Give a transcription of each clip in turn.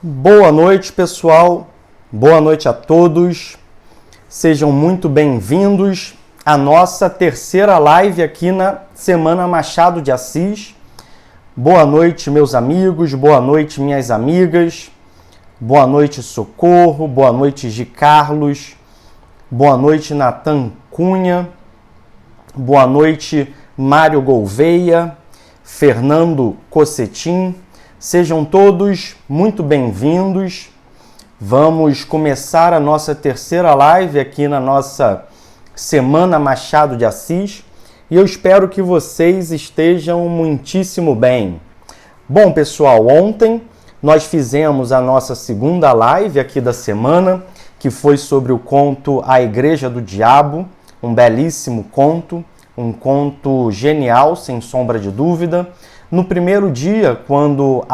Boa noite, pessoal. Boa noite a todos. Sejam muito bem-vindos à nossa terceira live aqui na Semana Machado de Assis. Boa noite, meus amigos. Boa noite, minhas amigas. Boa noite, Socorro. Boa noite, Gi Carlos. Boa noite, Natan Cunha. Boa noite, Mário Gouveia. Fernando Cossetim. Sejam todos muito bem-vindos. Vamos começar a nossa terceira live aqui na nossa Semana Machado de Assis e eu espero que vocês estejam muitíssimo bem. Bom, pessoal, ontem nós fizemos a nossa segunda live aqui da semana, que foi sobre o conto A Igreja do Diabo, um belíssimo conto, um conto genial, sem sombra de dúvida. No primeiro dia, quando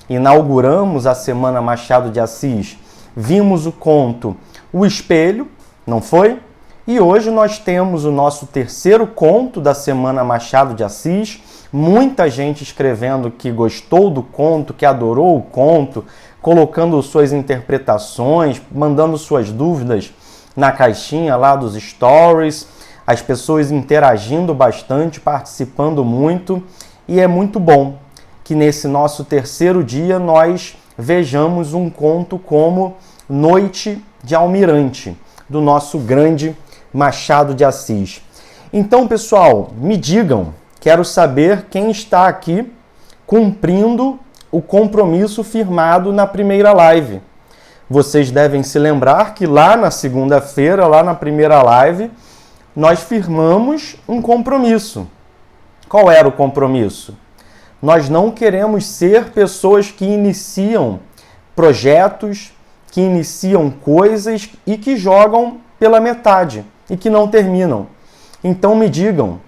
inauguramos a Semana Machado de Assis, vimos o conto O Espelho, não foi? E hoje nós temos o nosso terceiro conto da Semana Machado de Assis. Muita gente escrevendo que gostou do conto, que adorou o conto, colocando suas interpretações, mandando suas dúvidas na caixinha lá dos stories. As pessoas interagindo bastante, participando muito, e é muito bom que nesse nosso terceiro dia nós vejamos um conto como Noite de Almirante, do nosso grande Machado de Assis. Então, pessoal, me digam, quero saber quem está aqui cumprindo o compromisso firmado na primeira live. Vocês devem se lembrar que lá na segunda-feira, lá na primeira live, nós firmamos um compromisso. Qual era o compromisso? Nós não queremos ser pessoas que iniciam projetos, que iniciam coisas e que jogam pela metade e que não terminam. Então me digam,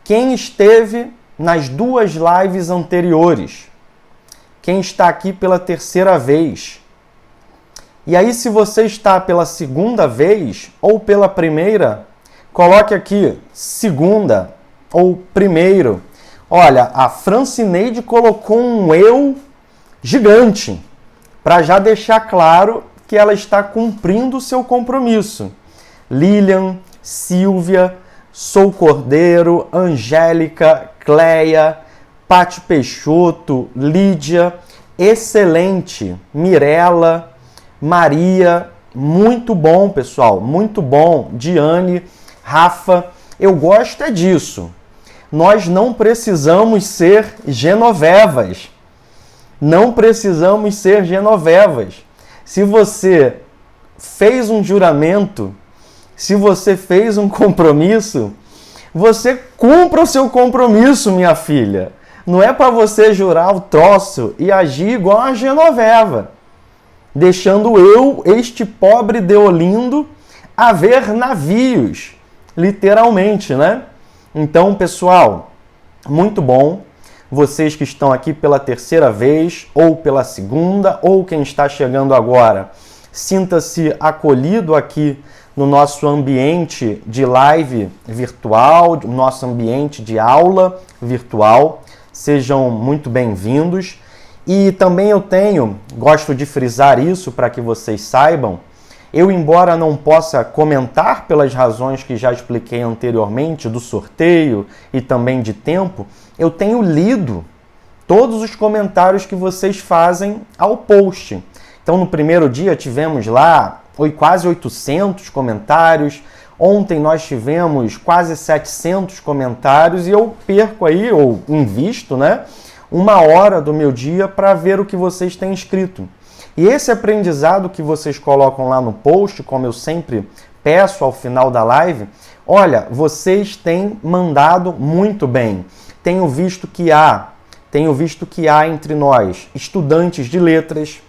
quem esteve nas duas lives anteriores? Quem está aqui pela terceira vez? E aí, se você está pela segunda vez ou pela primeira, coloque aqui, segunda ou primeiro. Olha, a Francineide colocou um eu gigante, para já deixar claro que ela está cumprindo o seu compromisso. Lilian, Silvia, Sou Cordeiro, Angélica, Cleia, Pati Peixoto, Lídia, excelente, Mirella, Maria, muito bom, pessoal, muito bom, Diane, Rafa, eu gosto é disso. Nós não precisamos ser genovevas. Não precisamos ser genovevas. Se você fez um juramento, se você fez um compromisso, você cumpra o seu compromisso, minha filha. Não é para você jurar o troço e agir igual a genoveva, deixando eu, este pobre Deolindo, a ver navios. Literalmente, né? Então, pessoal, muito bom. Vocês que estão aqui pela terceira vez, ou pela segunda, ou quem está chegando agora, sinta-se acolhido aqui no nosso ambiente de live virtual, no nosso ambiente de aula virtual. Sejam muito bem-vindos. E também gosto de frisar isso para que vocês saibam, eu, embora não possa comentar pelas razões que já expliquei anteriormente, do sorteio e também de tempo, eu tenho lido todos os comentários que vocês fazem ao post. Então, no primeiro dia tivemos lá quase 800 comentários, ontem nós tivemos quase 700 comentários e eu perco aí, ou invisto, né, 1 hora do meu dia para ver o que vocês têm escrito. E esse aprendizado que vocês colocam lá no post, como eu sempre peço ao final da live, olha, vocês têm mandado muito bem. Tenho visto que há entre nós estudantes de letras,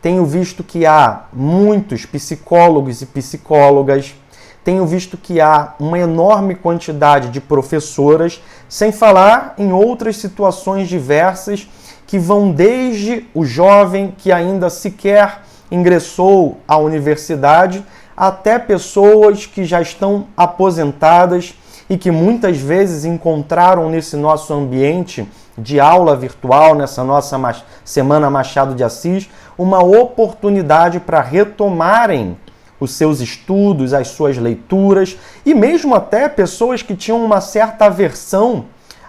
tenho visto que há muitos psicólogos e psicólogas, tenho visto que há uma enorme quantidade de professoras, sem falar em outras situações diversas que vão desde o jovem que ainda sequer ingressou à universidade até pessoas que já estão aposentadas e que muitas vezes encontraram nesse nosso ambiente de aula virtual nessa nossa Semana Machado de Assis, uma oportunidade para retomarem os seus estudos, as suas leituras, e mesmo até pessoas que tinham uma certa aversão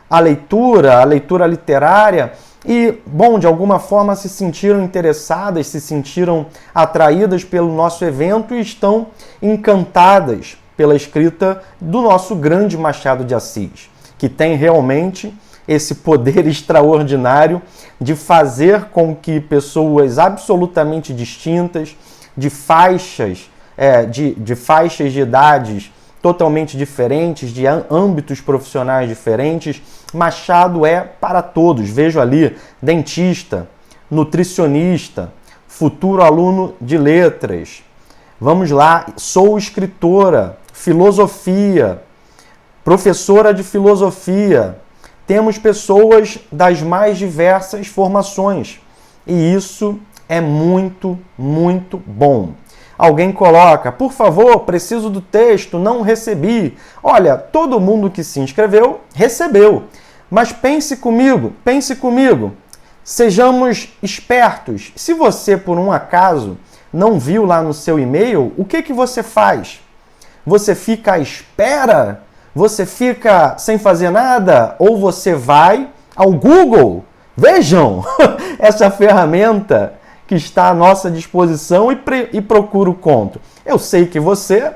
à leitura literária, e, bom, de alguma forma se sentiram interessadas, se sentiram atraídas pelo nosso evento e estão encantadas pela escrita do nosso grande Machado de Assis, que tem realmente esse poder extraordinário de fazer com que pessoas absolutamente distintas, de faixas de idades totalmente diferentes, de âmbitos profissionais diferentes, Machado é para todos. Vejo ali dentista, nutricionista, futuro aluno de letras. Vamos lá, sou escritora, filosofia, professora de filosofia. Temos pessoas das mais diversas formações. E isso é muito, muito bom. Alguém coloca, por favor, preciso do texto, não recebi. Olha, todo mundo que se inscreveu, recebeu. Mas pense comigo, sejamos espertos. Se você, por um acaso, não viu lá no seu e-mail, o que você faz? Você fica à espera? Você fica sem fazer nada? Ou você vai ao Google? Vejam essa ferramenta que está à nossa disposição e procura o conto. Eu sei que você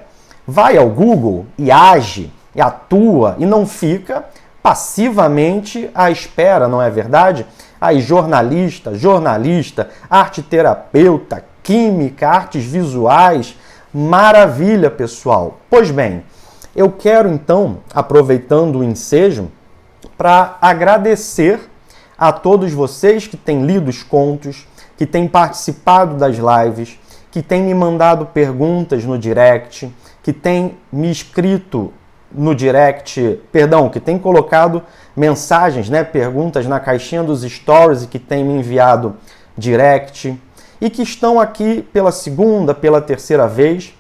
vai ao Google e age, e atua, e não fica passivamente à espera, não é verdade? Aí jornalista, arteterapeuta, química, artes visuais, maravilha, pessoal. Pois bem, eu quero então, aproveitando o ensejo, para agradecer a todos vocês que têm lido os contos, que têm participado das lives, que têm me mandado perguntas no direct, que têm me escrito no direct, que têm colocado mensagens, perguntas na caixinha dos stories e que têm me enviado direct, e que estão aqui pela segunda, pela terceira vez.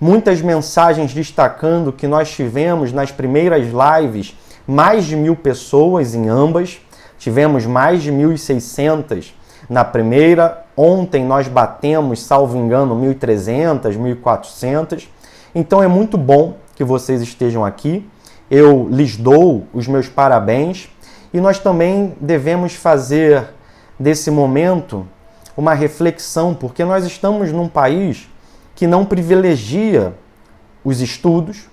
Muitas mensagens destacando que nós tivemos nas primeiras lives mais de 1.000 pessoas em ambas. Tivemos mais de 1.600 na primeira. Ontem nós batemos, salvo engano, 1.300, 1.400. Então é muito bom que vocês estejam aqui. Eu lhes dou os meus parabéns. E nós também devemos fazer desse momento uma reflexão, porque nós estamos num país que não privilegia os estudos,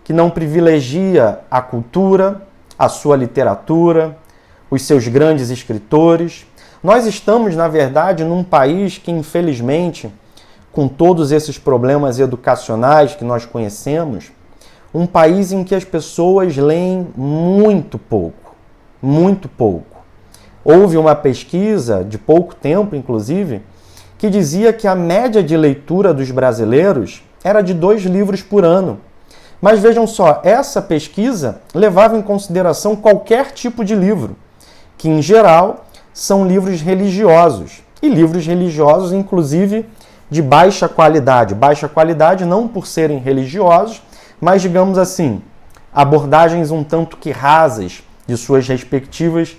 que não privilegia a cultura, a sua literatura, os seus grandes escritores. Nós estamos, na verdade, num país que, infelizmente, com todos esses problemas educacionais que nós conhecemos, um país em que as pessoas leem muito pouco, muito pouco. Houve uma pesquisa, de pouco tempo, inclusive, que dizia que a média de leitura dos brasileiros era de 2 livros por ano. Mas vejam só, essa pesquisa levava em consideração qualquer tipo de livro, que em geral são livros religiosos. E livros religiosos, inclusive, de baixa qualidade. Baixa qualidade não por serem religiosos, mas, digamos assim, abordagens um tanto que rasas de suas respectivas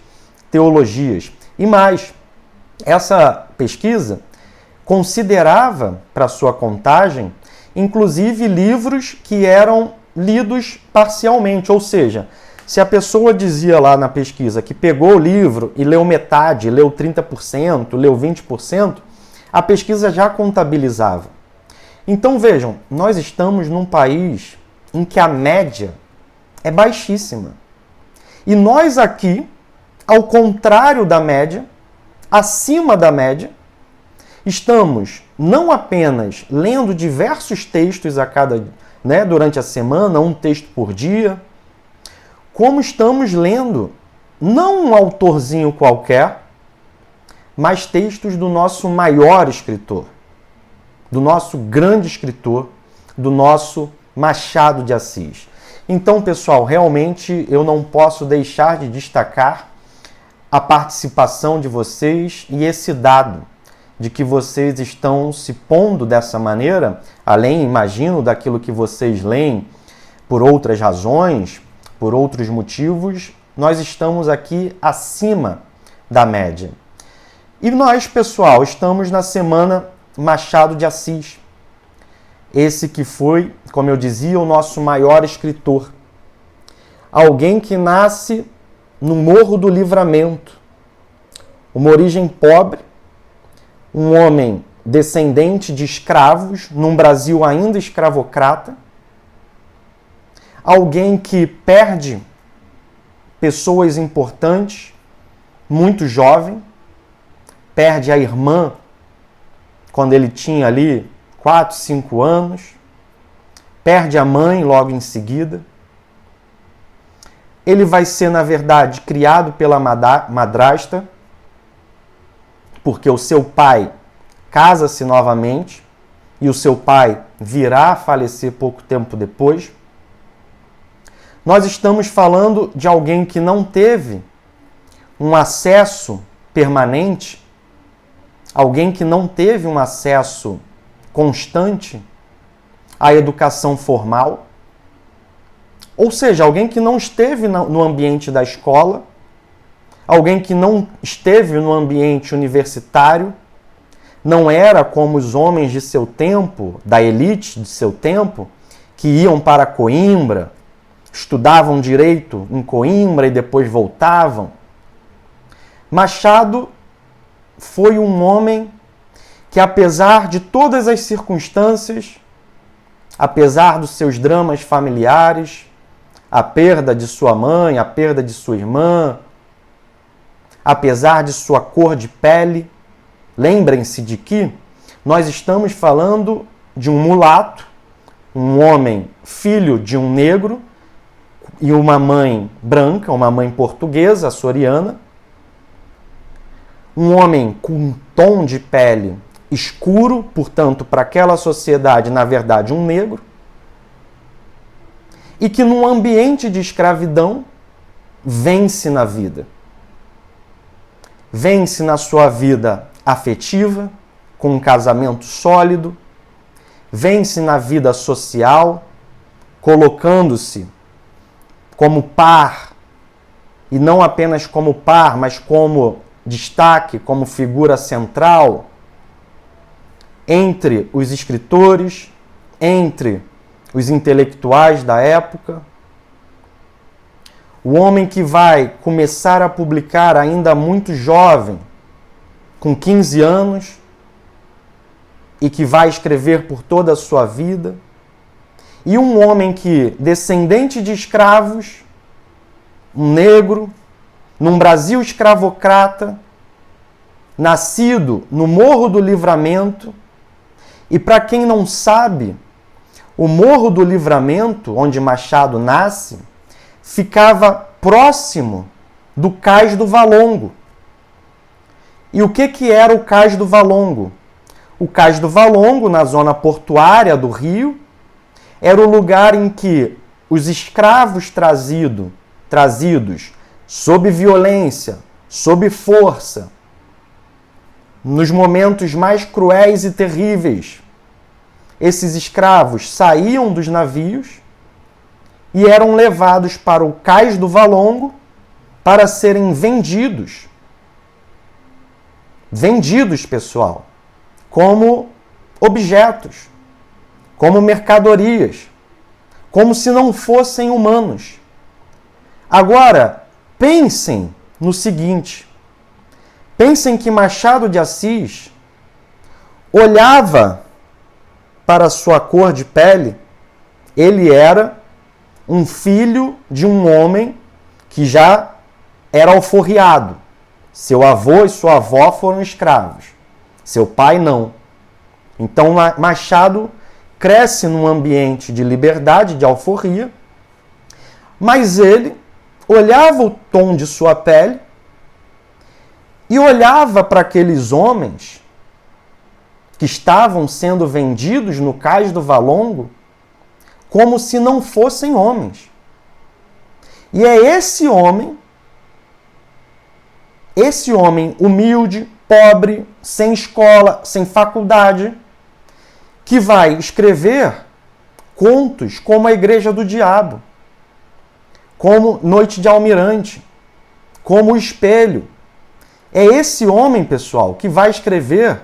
teologias. E mais, essa pesquisa considerava, para sua contagem, inclusive livros que eram lidos parcialmente, ou seja, se a pessoa dizia lá na pesquisa que pegou o livro e leu metade, leu 30%, leu 20%, a pesquisa já contabilizava. Então vejam, nós estamos num país em que a média é baixíssima. E nós aqui, ao contrário da média, acima da média, estamos não apenas lendo diversos textos durante a semana, um texto por dia, como estamos lendo não um autorzinho qualquer, mas textos do nosso maior escritor, do nosso grande escritor, do nosso Machado de Assis. Então, pessoal, realmente eu não posso deixar de destacar a participação de vocês e esse dado de que vocês estão se pondo dessa maneira, além, imagino, daquilo que vocês leem por outras razões, por outros motivos, nós estamos aqui acima da média. E nós, pessoal, estamos na Semana Machado de Assis. Esse que foi, como eu dizia, o nosso maior escritor. Alguém que nasce no Morro do Livramento, uma origem pobre, um homem descendente de escravos, num Brasil ainda escravocrata, alguém que perde pessoas importantes, muito jovem, perde a irmã quando ele tinha ali 4, 5 anos, perde a mãe logo em seguida. Ele vai ser, na verdade, criado pela madrasta, porque o seu pai casa-se novamente e o seu pai virá a falecer pouco tempo depois. Nós estamos falando de alguém que não teve um acesso permanente, alguém que não teve um acesso constante à educação formal, ou seja, alguém que não esteve no ambiente da escola, alguém que não esteve no ambiente universitário, não era como os homens de seu tempo, da elite de seu tempo, que iam para Coimbra, estudavam direito em Coimbra e depois voltavam. Machado foi um homem que, apesar de todas as circunstâncias, apesar dos seus dramas familiares, a perda de sua mãe, a perda de sua irmã, apesar de sua cor de pele, lembrem-se de que nós estamos falando de um mulato, um homem filho de um negro e uma mãe branca, uma mãe portuguesa, açoriana, um homem com um tom de pele escuro, portanto, para aquela sociedade, na verdade, um negro, e que num ambiente de escravidão vence na vida. Vence na sua vida afetiva, com um casamento sólido, vence na vida social, colocando-se como par, e não apenas como par, mas como destaque, como figura central entre os escritores, entre os intelectuais da época. O homem que vai começar a publicar ainda muito jovem, com 15 anos, e que vai escrever por toda a sua vida. E um homem que, descendente de escravos, um negro, num Brasil escravocrata, nascido no Morro do Livramento, e para quem não sabe, o Morro do Livramento, onde Machado nasce, ficava próximo do Cais do Valongo. E o que era o Cais do Valongo? O Cais do Valongo, na zona portuária do Rio, era o lugar em que os escravos trazidos sob violência, sob força, nos momentos mais cruéis e terríveis, esses escravos saíam dos navios e eram levados para o Cais do Valongo para serem vendidos. Vendidos, pessoal, como objetos, como mercadorias, como se não fossem humanos. Agora, pensem no seguinte: pensem que Machado de Assis olhava para a sua cor de pele, ele era um filho de um homem que já era alforriado. Seu avô e sua avó foram escravos. Seu pai não. Então Machado cresce num ambiente de liberdade, de alforria, mas ele olhava o tom de sua pele e olhava para aqueles homens que estavam sendo vendidos no Cais do Valongo como se não fossem homens. E é esse homem humilde, pobre, sem escola, sem faculdade, que vai escrever contos como A Igreja do Diabo, como Noite de Almirante, como O Espelho. É esse homem, pessoal, que vai escrever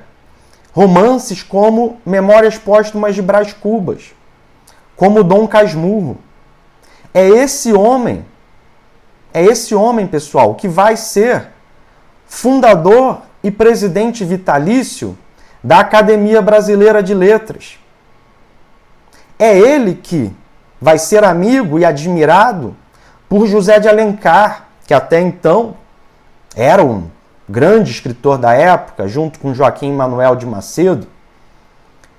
romances como Memórias Póstumas de Brás Cubas, como Dom Casmurro. É esse homem, pessoal, que vai ser fundador e presidente vitalício da Academia Brasileira de Letras. É ele que vai ser amigo e admirado por José de Alencar, que até então era um grande escritor da época, junto com Joaquim Manuel de Macedo.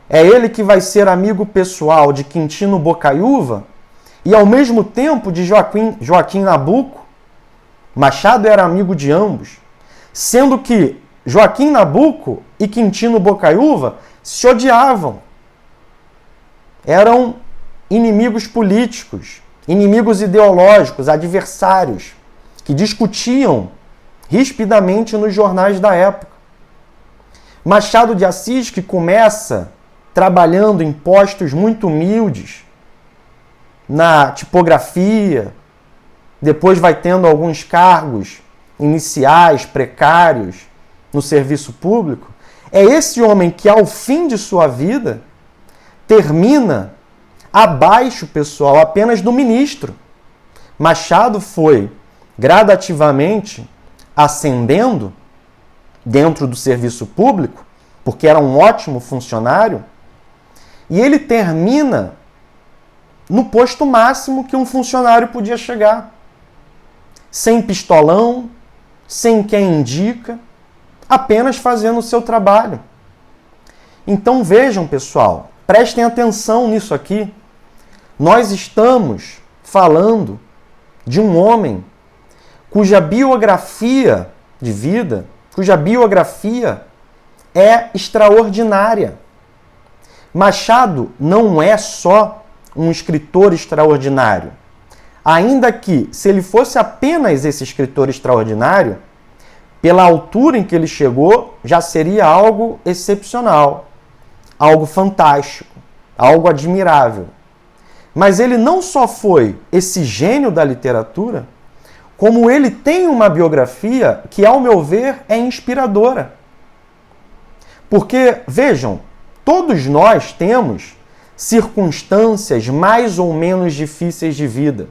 É ele que vai ser amigo pessoal de Quintino Bocaiúva e, ao mesmo tempo, de Joaquim Nabuco. Machado era amigo de ambos, sendo que Joaquim Nabuco e Quintino Bocaiúva se odiavam. Eram inimigos políticos, inimigos ideológicos, adversários, que discutiam rispidamente nos jornais da época. Machado de Assis, que começa trabalhando em postos muito humildes, na tipografia, depois vai tendo alguns cargos iniciais, precários, no serviço público, é esse homem que, ao fim de sua vida, termina abaixo, pessoal, apenas do ministro. Machado foi gradativamente ascendendo dentro do serviço público, porque era um ótimo funcionário, e ele termina no posto máximo que um funcionário podia chegar. Sem pistolão, sem quem indica, apenas fazendo o seu trabalho. Então vejam, pessoal, prestem atenção nisso aqui. Nós estamos falando de um homem cuja biografia de vida, cuja biografia é extraordinária. Machado não é só um escritor extraordinário. Ainda que, se ele fosse apenas esse escritor extraordinário, pela altura em que ele chegou, já seria algo excepcional, algo fantástico, algo admirável. Mas ele não só foi esse gênio da literatura, como ele tem uma biografia que, ao meu ver, é inspiradora. Porque, vejam, todos nós temos circunstâncias mais ou menos difíceis de vida.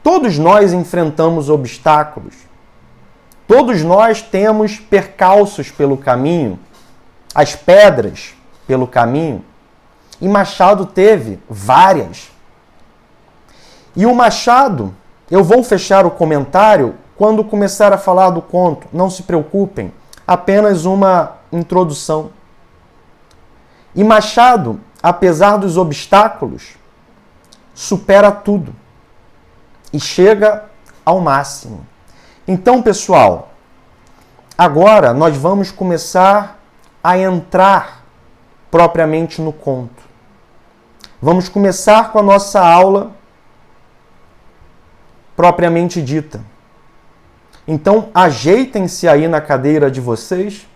Todos nós enfrentamos obstáculos. Todos nós temos percalços pelo caminho, as pedras pelo caminho. E Machado teve várias. E o Machado, eu vou fechar o comentário quando começar a falar do conto. Não se preocupem, apenas uma introdução. E Machado, apesar dos obstáculos, supera tudo e chega ao máximo. Então, pessoal, agora nós vamos começar a entrar propriamente no conto. Vamos começar com a nossa aula propriamente dita. Então, ajeitem-se aí na cadeira de vocês,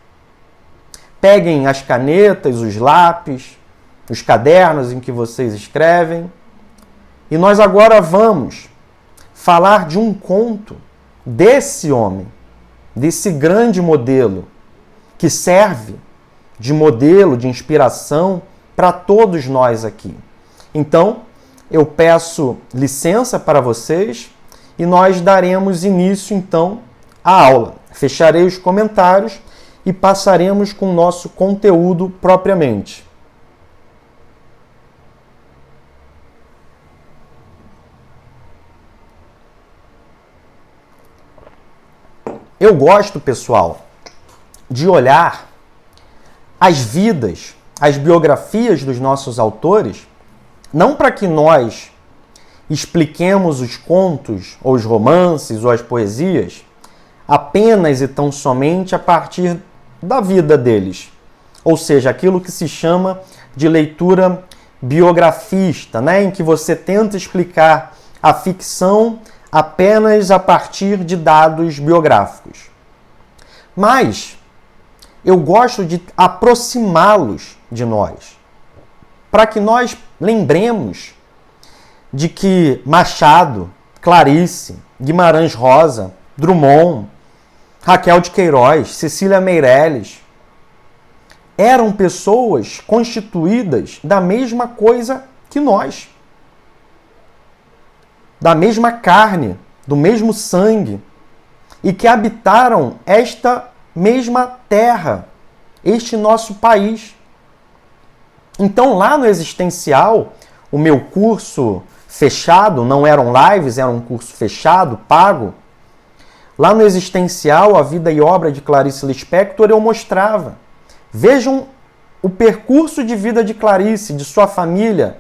peguem as canetas, os lápis, os cadernos em que vocês escrevem, e nós agora vamos falar de um conto desse homem, desse grande modelo, que serve de modelo, de inspiração para todos nós aqui. Então, eu peço licença para vocês e nós daremos início, então, à aula. Fecharei os comentários e passaremos com o nosso conteúdo propriamente. Eu gosto, pessoal, de olhar as vidas, as biografias dos nossos autores, não para que nós expliquemos os contos, ou os romances, ou as poesias, apenas e tão somente a partir da vida deles. Ou seja, aquilo que se chama de leitura biografista, né? Em que você tenta explicar a ficção apenas a partir de dados biográficos. Mas eu gosto de aproximá-los de nós, para que nós lembremos de que Machado, Clarice, Guimarães Rosa, Drummond, Raquel de Queiroz, Cecília Meirelles, eram pessoas constituídas da mesma coisa que nós, da mesma carne, do mesmo sangue, e que habitaram esta mesma terra, este nosso país. Então, lá no Existencial, o meu curso fechado, não eram lives, era um curso fechado, pago. Lá no Existencial, A Vida e Obra de Clarice Lispector, eu mostrava. Vejam o percurso de vida de Clarice, de sua família.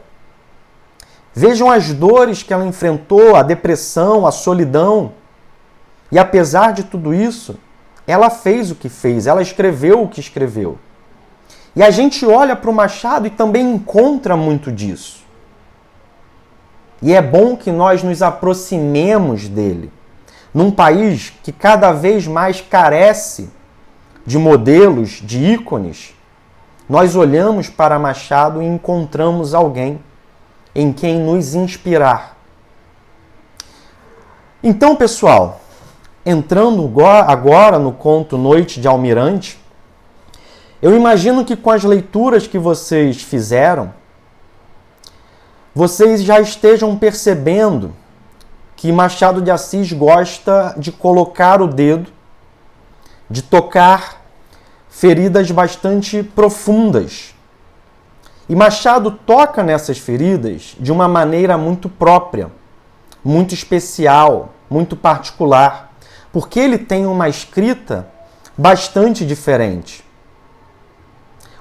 Vejam as dores que ela enfrentou, a depressão, a solidão. E apesar de tudo isso, ela fez o que fez, ela escreveu o que escreveu. E a gente olha para o Machado e também encontra muito disso. E é bom que nós nos aproximemos dele. Num país que cada vez mais carece de modelos, de ícones, nós olhamos para Machado e encontramos alguém em quem nos inspirar. Então, pessoal, entrando agora no conto Noite de Almirante, eu imagino que com as leituras que vocês fizeram, vocês já estejam percebendo que Machado de Assis gosta de colocar o dedo, de tocar feridas bastante profundas. E Machado toca nessas feridas de uma maneira muito própria, muito especial, muito particular, porque ele tem uma escrita bastante diferente.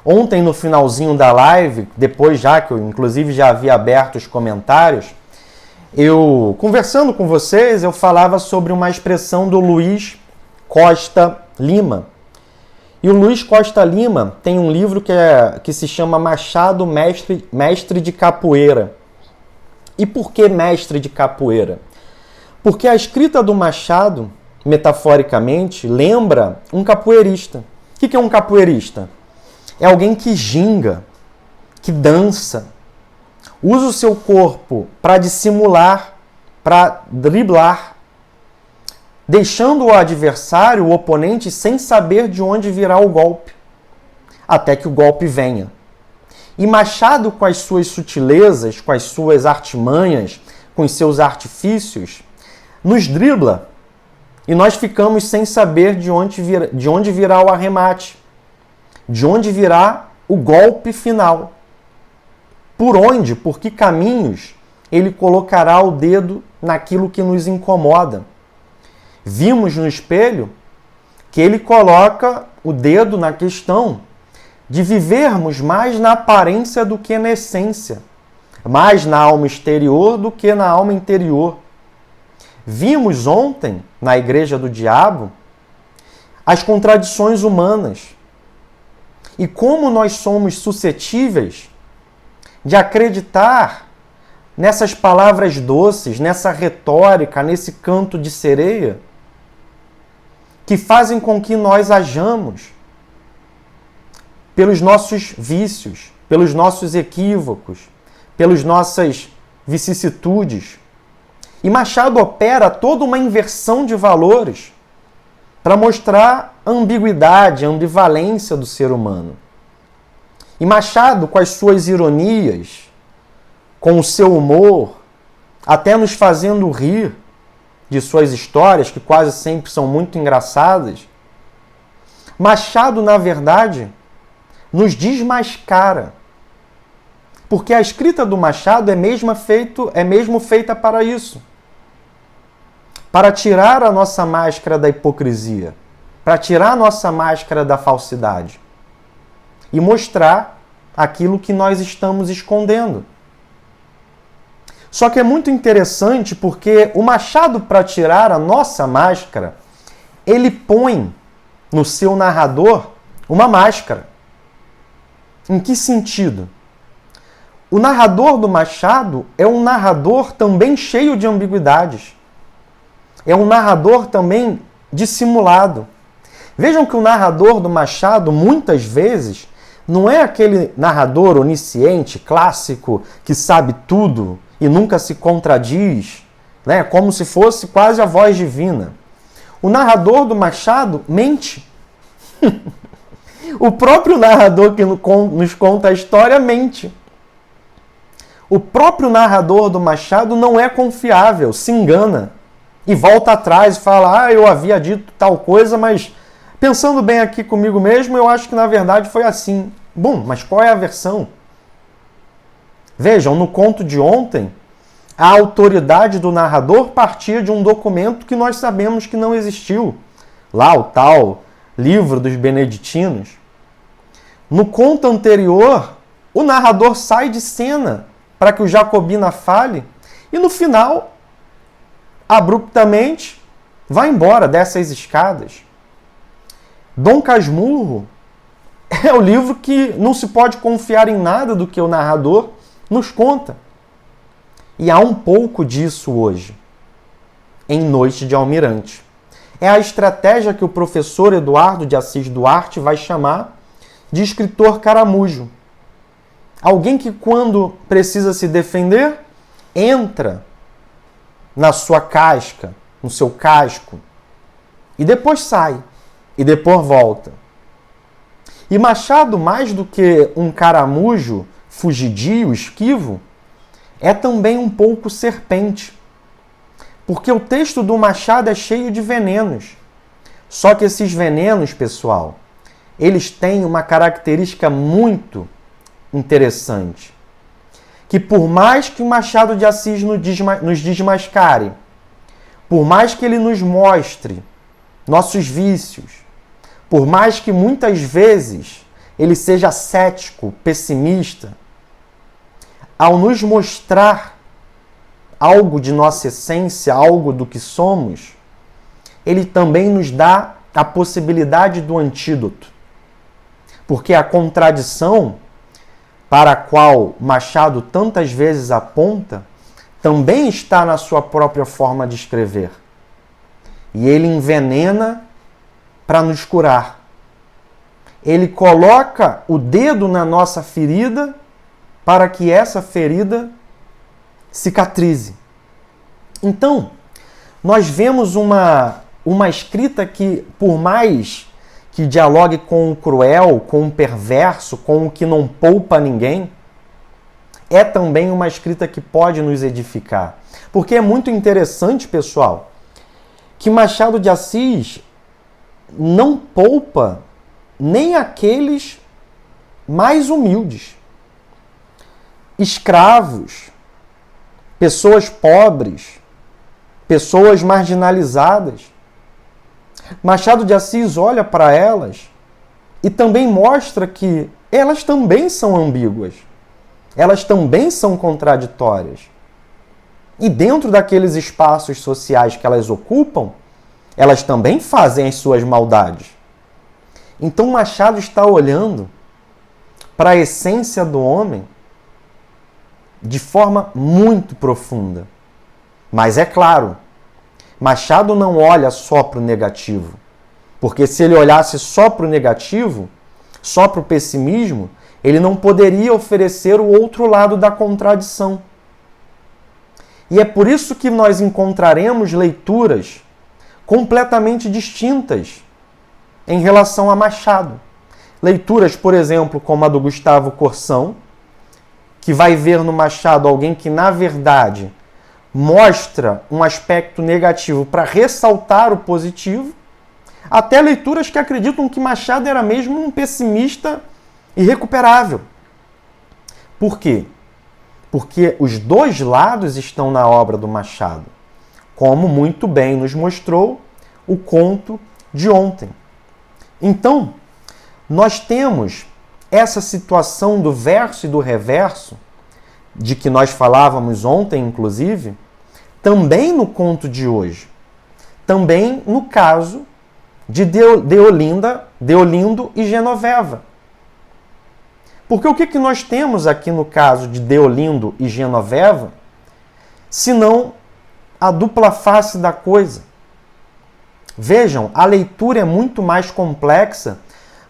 Ontem, no finalzinho da live, depois já que eu inclusive já havia aberto os comentários, eu, conversando com vocês, eu falava sobre uma expressão do Luiz Costa Lima. E o Luiz Costa Lima tem um livro que se chama Machado, Mestre de Capoeira. E por que mestre de capoeira? Porque a escrita do Machado, metaforicamente, lembra um capoeirista. O que é um capoeirista? É alguém que ginga, que dança, usa o seu corpo para dissimular, para driblar, deixando o adversário, o oponente, sem saber de onde virá o golpe, até que o golpe venha. E Machado, com as suas sutilezas, com as suas artimanhas, com os seus artifícios, nos dribla e nós ficamos sem saber de onde virá o arremate, de onde virá o golpe final. Por onde, por que caminhos ele colocará o dedo naquilo que nos incomoda. Vimos no espelho que ele coloca o dedo na questão de vivermos mais na aparência do que na essência, mais na alma exterior do que na alma interior. Vimos ontem, na Igreja do Diabo, as contradições humanas e como nós somos suscetíveis de acreditar nessas palavras doces, nessa retórica, nesse canto de sereia, que fazem com que nós hajamos pelos nossos vícios, pelos nossos equívocos, pelas nossas vicissitudes. E Machado opera toda uma inversão de valores para mostrar a ambiguidade, a ambivalência do ser humano. E Machado, com as suas ironias, com o seu humor, até nos fazendo rir de suas histórias, que quase sempre são muito engraçadas, Machado, na verdade, nos desmascara. Porque a escrita do Machado é mesmo feita para isso. Para tirar a nossa máscara da hipocrisia, para tirar a nossa máscara da falsidade e mostrar aquilo que nós estamos escondendo. Só que é muito interessante porque o Machado, para tirar a nossa máscara, ele põe no seu narrador uma máscara. Em que sentido? O narrador do Machado é um narrador também cheio de ambiguidades. É um narrador também dissimulado. Vejam que o narrador do Machado, muitas vezes, não é aquele narrador onisciente, clássico, que sabe tudo e nunca se contradiz né? Como se fosse quase a voz divina. O narrador do Machado mente. O próprio narrador que nos conta a história mente. O próprio narrador do Machado não é confiável, se engana e volta atrás e fala: eu havia dito tal coisa, mas pensando bem aqui comigo mesmo, eu acho que na verdade foi assim. Bom, mas qual é a versão? Vejam, no conto de ontem, a autoridade do narrador partia de um documento que nós sabemos que não existiu. Lá, o tal livro dos beneditinos. No conto anterior, o narrador sai de cena para que o Jacobina fale e no final, abruptamente, vai embora, desce as escadas. Dom Casmurro é o livro que não se pode confiar em nada do que o narrador nos conta. E há um pouco disso hoje, em Noite de Almirante. É a estratégia que o professor Eduardo de Assis Duarte vai chamar de escritor caramujo. Alguém que, quando precisa se defender, entra na sua casca, no seu casco, e depois sai, e depois volta. E Machado, mais do que um caramujo fugidio, esquivo, é também um pouco serpente. Porque o texto do Machado é cheio de venenos. Só que esses venenos, pessoal, eles têm uma característica muito interessante. Que por mais que o Machado de Assis nos desmascare, por mais que ele nos mostre nossos vícios, por mais que muitas vezes ele seja cético, pessimista, ao nos mostrar algo de nossa essência, algo do que somos, ele também nos dá a possibilidade do antídoto. Porque a contradição para a qual Machado tantas vezes aponta também está na sua própria forma de escrever. E ele envenena para nos curar. Ele coloca o dedo na nossa ferida para que essa ferida cicatrize. Então, nós vemos uma escrita que, por mais que dialogue com o cruel, com o perverso, com o que não poupa ninguém, é também uma escrita que pode nos edificar. Porque é muito interessante, pessoal, que Machado de Assis não poupa nem aqueles mais humildes. Escravos, pessoas pobres, pessoas marginalizadas. Machado de Assis olha para elas e também mostra que elas também são ambíguas. Elas também são contraditórias. E dentro daqueles espaços sociais que elas ocupam, elas também fazem as suas maldades. Então Machado está olhando para a essência do homem de forma muito profunda. Mas é claro, Machado não olha só para o negativo. Porque se ele olhasse só para o negativo, só para o pessimismo, ele não poderia oferecer o outro lado da contradição. E é por isso que nós encontraremos leituras completamente distintas em relação a Machado. Leituras, por exemplo, como a do Gustavo Corsão, que vai ver no Machado alguém que, na verdade, mostra um aspecto negativo para ressaltar o positivo, até leituras que acreditam que Machado era mesmo um pessimista irrecuperável. Por quê? Porque os dois lados estão na obra do Machado, como muito bem nos mostrou o conto de ontem. Então, nós temos essa situação do verso e do reverso, de que nós falávamos ontem, inclusive, também no conto de hoje. Também no caso de Deolindo e Genoveva. Porque o que nós temos aqui no caso de Deolindo e Genoveva, senão a dupla face da coisa? Vejam, a leitura é muito mais complexa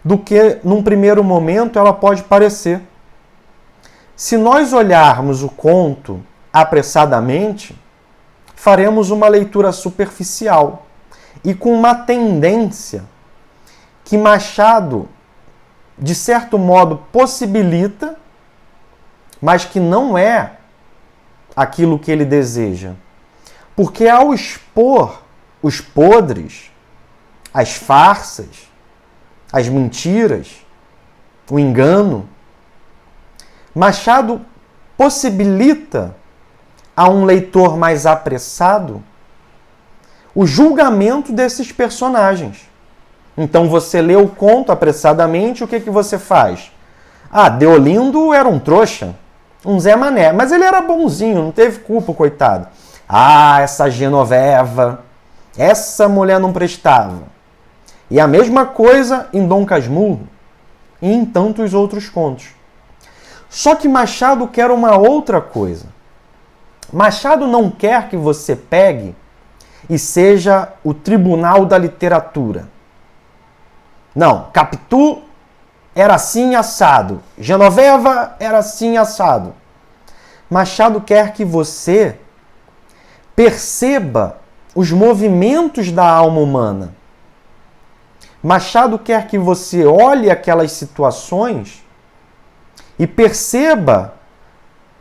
do que, num primeiro momento, ela pode parecer. Se nós olharmos o conto apressadamente, faremos uma leitura superficial e com uma tendência que Machado, de certo modo, possibilita, mas que não é aquilo que ele deseja. Porque ao expor os podres, as farsas, as mentiras, o engano, Machado possibilita a um leitor mais apressado o julgamento desses personagens. Então você lê o conto apressadamente, o que você faz? Ah, Deolindo era um trouxa, um Zé Mané, mas ele era bonzinho, não teve culpa, coitado. Ah, essa Genoveva, essa mulher não prestava. E a mesma coisa em Dom Casmurro e em tantos outros contos. Só que Machado quer uma outra coisa. Machado não quer que você pegue e seja o tribunal da literatura. Não, Capitu era assim assado, Genoveva era assim assado. Machado quer que você perceba os movimentos da alma humana. Machado quer que você olhe aquelas situações e perceba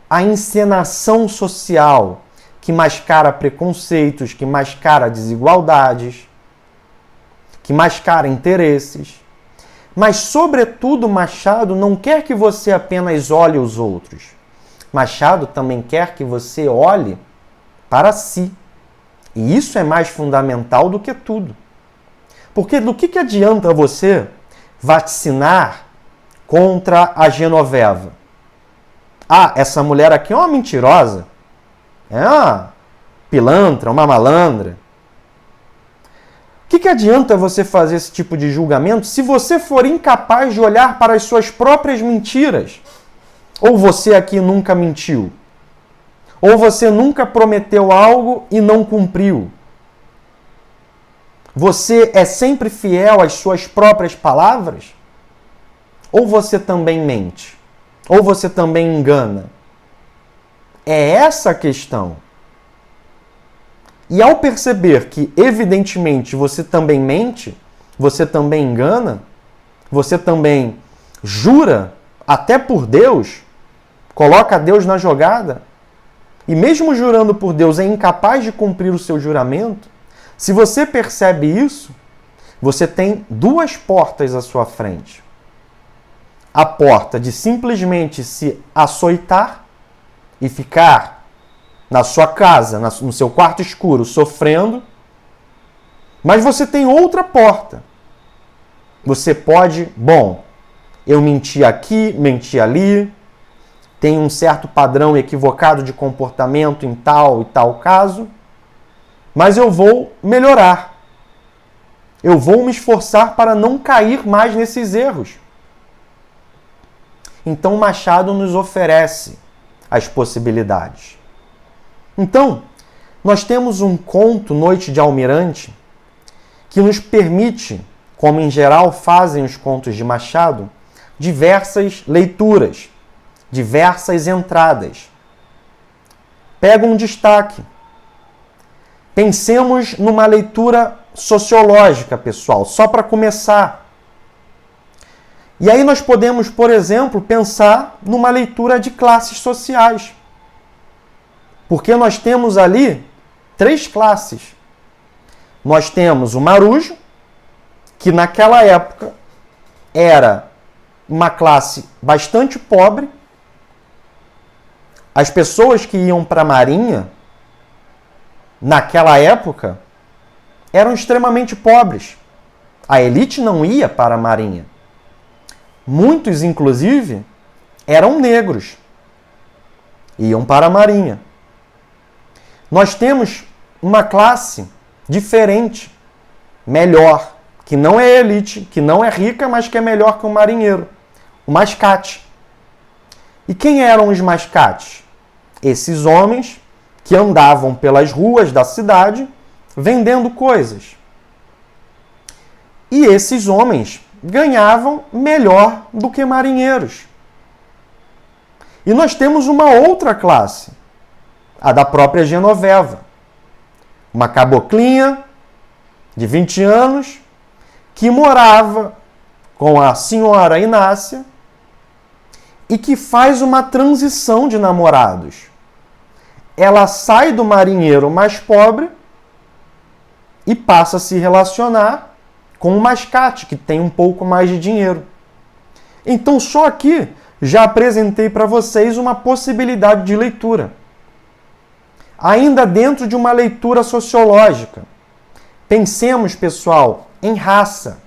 a encenação social que mascara preconceitos, que mascara desigualdades, que mascara interesses. Mas, sobretudo, Machado não quer que você apenas olhe os outros. Machado também quer que você olhe para si. E isso é mais fundamental do que tudo. Porque do que adianta você vaticinar contra a Genoveva? Ah, essa mulher aqui é uma mentirosa. É uma pilantra, uma malandra. O que adianta você fazer esse tipo de julgamento se você for incapaz de olhar para as suas próprias mentiras? Ou você aqui nunca mentiu? Ou você nunca prometeu algo e não cumpriu? Você é sempre fiel às suas próprias palavras? Ou você também mente? Ou você também engana? É essa a questão. E ao perceber que, evidentemente, você também mente, você também engana, você também jura, até por Deus, coloca Deus na jogada, e mesmo jurando por Deus é incapaz de cumprir o seu juramento, se você percebe isso, você tem duas portas à sua frente. A porta de simplesmente se açoitar e ficar na sua casa, no seu quarto escuro, sofrendo. Mas você tem outra porta. Você pode, eu menti aqui, menti ali, tenho um certo padrão equivocado de comportamento em tal e tal caso, mas eu vou melhorar. Eu vou me esforçar para não cair mais nesses erros. Então Machado nos oferece as possibilidades. Então, nós temos um conto, Noite de Almirante, que nos permite, como em geral fazem os contos de Machado, diversas leituras, diversas entradas. Pega um destaque. Pensemos numa leitura sociológica, pessoal, só para começar. E aí nós podemos, por exemplo, pensar numa leitura de classes sociais. Porque nós temos ali 3 classes. Nós temos o marujo, que naquela época era uma classe bastante pobre. As pessoas que iam para a marinha, naquela época, eram extremamente pobres. A elite não ia para a marinha. Muitos, inclusive, eram negros. Iam para a marinha. Nós temos uma classe diferente, melhor, que não é elite, que não é rica, mas que é melhor que o marinheiro. O mascate. E quem eram os mascates? Esses homens que andavam pelas ruas da cidade vendendo coisas. E esses homens ganhavam melhor do que marinheiros. E nós temos uma outra classe, a da própria Genoveva. uma caboclinha de 20 anos que morava com a senhora Inácia e que faz uma transição de namorados. Ela sai do marinheiro mais pobre e passa a se relacionar com o mascate, que tem um pouco mais de dinheiro. Então, só aqui já apresentei para vocês uma possibilidade de leitura. Ainda dentro de uma leitura sociológica. Pensemos, pessoal, em raça.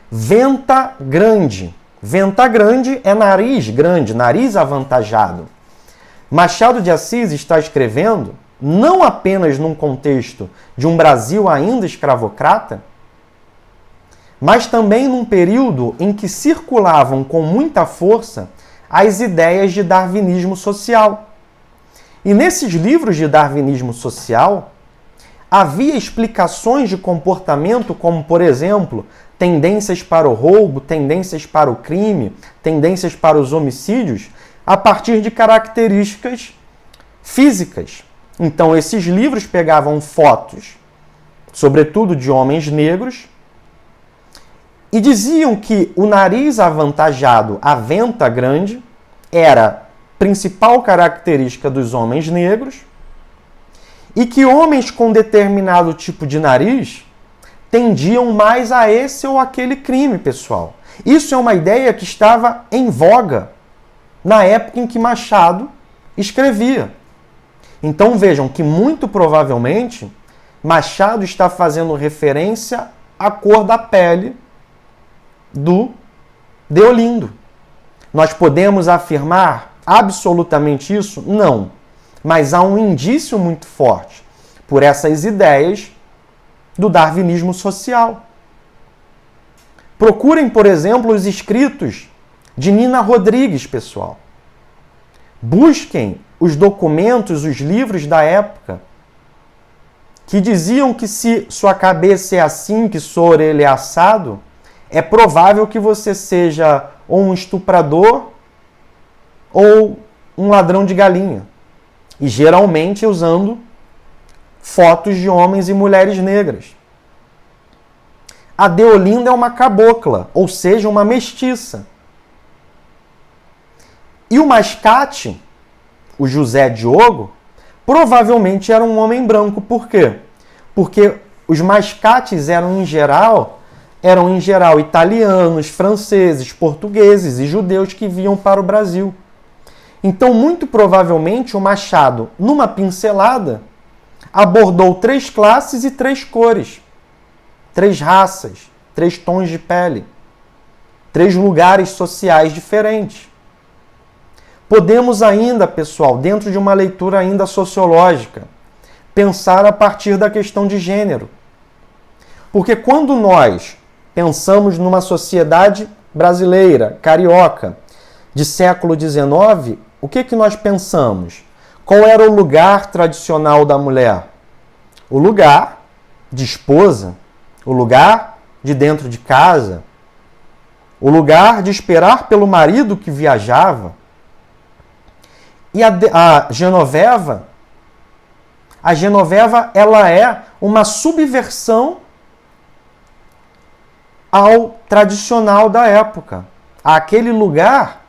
Venta grande. Venta grande é nariz avantajado. Machado de Assis está escrevendo não apenas num contexto de um Brasil ainda escravocrata, mas também num período em que circulavam com muita força as ideias de darwinismo social. E nesses livros de darwinismo social, havia explicações de comportamento como, por exemplo, tendências para o roubo, tendências para o crime, tendências para os homicídios, a partir de características físicas. Então, esses livros pegavam fotos, sobretudo de homens negros, e diziam que o nariz avantajado, a venta grande, era a principal característica dos homens negros, e que homens com determinado tipo de nariz tendiam mais a esse ou aquele crime, pessoal. Isso é uma ideia que estava em voga na época em que Machado escrevia. Então vejam que muito provavelmente Machado está fazendo referência à cor da pele do Deolindo. Nós podemos afirmar absolutamente isso? Não. Mas há um indício muito forte por essas ideias do darwinismo social. Procurem, por exemplo, os escritos de Nina Rodrigues, pessoal. Busquem os documentos, os livros da época, que diziam que se sua cabeça é assim, que sua orelha é assado, é provável que você seja ou um estuprador ou um ladrão de galinha. E geralmente usando fotos de homens e mulheres negras. A Deolinda é uma cabocla, ou seja, uma mestiça. E o mascate, o José Diogo, provavelmente era um homem branco. Por quê? Porque os mascates eram em geral italianos, franceses, portugueses e judeus que vinham para o Brasil. Então, muito provavelmente, o Machado, numa pincelada, abordou 3 classes e 3 cores, 3 raças, 3 tons de pele, 3 lugares sociais diferentes. Podemos ainda, pessoal, dentro de uma leitura ainda sociológica, pensar a partir da questão de gênero. Porque quando nós pensamos numa sociedade brasileira, carioca, de século XIX, o que nós pensamos? Qual era o lugar tradicional da mulher? O lugar de esposa, o lugar de dentro de casa, o lugar de esperar pelo marido que viajava. E a Genoveva, ela é uma subversão ao tradicional da época, àquele lugar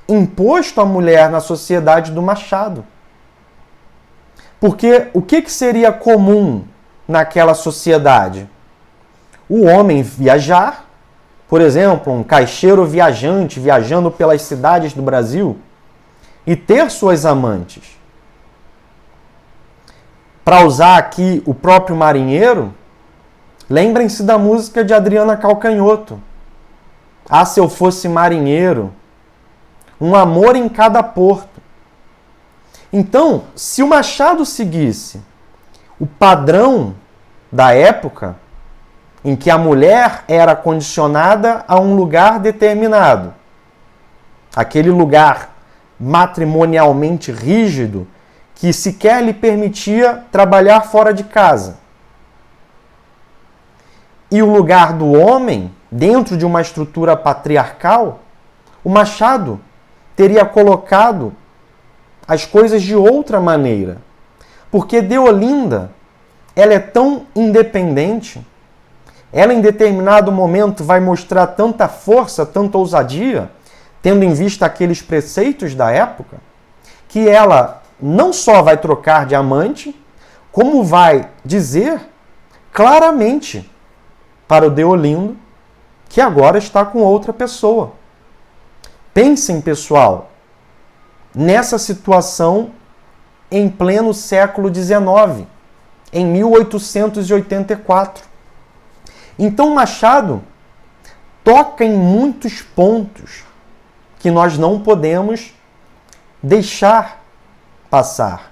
imposto à mulher na sociedade do Machado. Porque o que seria comum naquela sociedade? O homem viajar, por exemplo, um caixeiro viajante viajando pelas cidades do Brasil e ter suas amantes. Para usar aqui o próprio marinheiro, lembrem-se da música de Adriana Calcanhoto. Ah, se eu fosse marinheiro, um amor em cada porto. Então, se o Machado seguisse o padrão da época, em que a mulher era condicionada a um lugar determinado, aquele lugar matrimonialmente rígido, que sequer lhe permitia trabalhar fora de casa, e o lugar do homem, dentro de uma estrutura patriarcal, o Machado teria colocado as coisas de outra maneira. Porque Deolinda, ela é tão independente, ela em determinado momento vai mostrar tanta força, tanta ousadia, tendo em vista aqueles preceitos da época, que ela não só vai trocar de amante, como vai dizer claramente para o Deolindo que agora está com outra pessoa. Pensem, pessoal, nessa situação em pleno século XIX, em 1884. Então Machado toca em muitos pontos que nós não podemos deixar passar.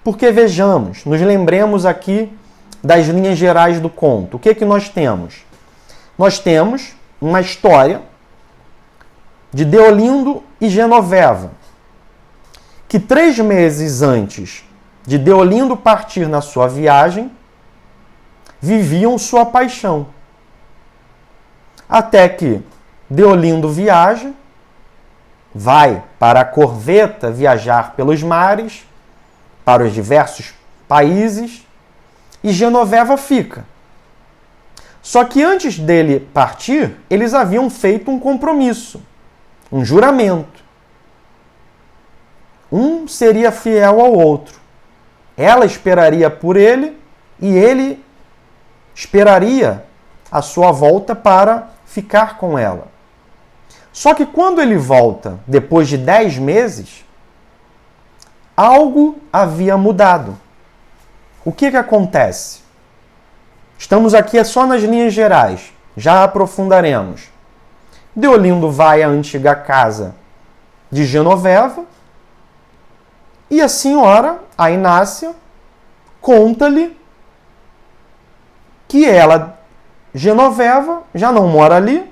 Porque vejamos, nos lembremos aqui das linhas gerais do conto. O que que nós temos? Nós temos uma história de Deolindo e Genoveva, que 3 meses antes de Deolindo partir na sua viagem, viviam sua paixão. Até que Deolindo viaja, vai para a Corveta viajar pelos mares, para os diversos países, e Genoveva fica. Só que antes dele partir, eles haviam feito um compromisso, um juramento. Um seria fiel ao outro. Ela esperaria por ele e ele esperaria a sua volta para ficar com ela. Só que quando ele volta, depois de 10 meses, algo havia mudado. O que acontece? Estamos aqui só nas linhas gerais, já aprofundaremos. Deolindo vai à antiga casa de Genoveva e a senhora, a Inácia, conta-lhe que ela, Genoveva, já não mora ali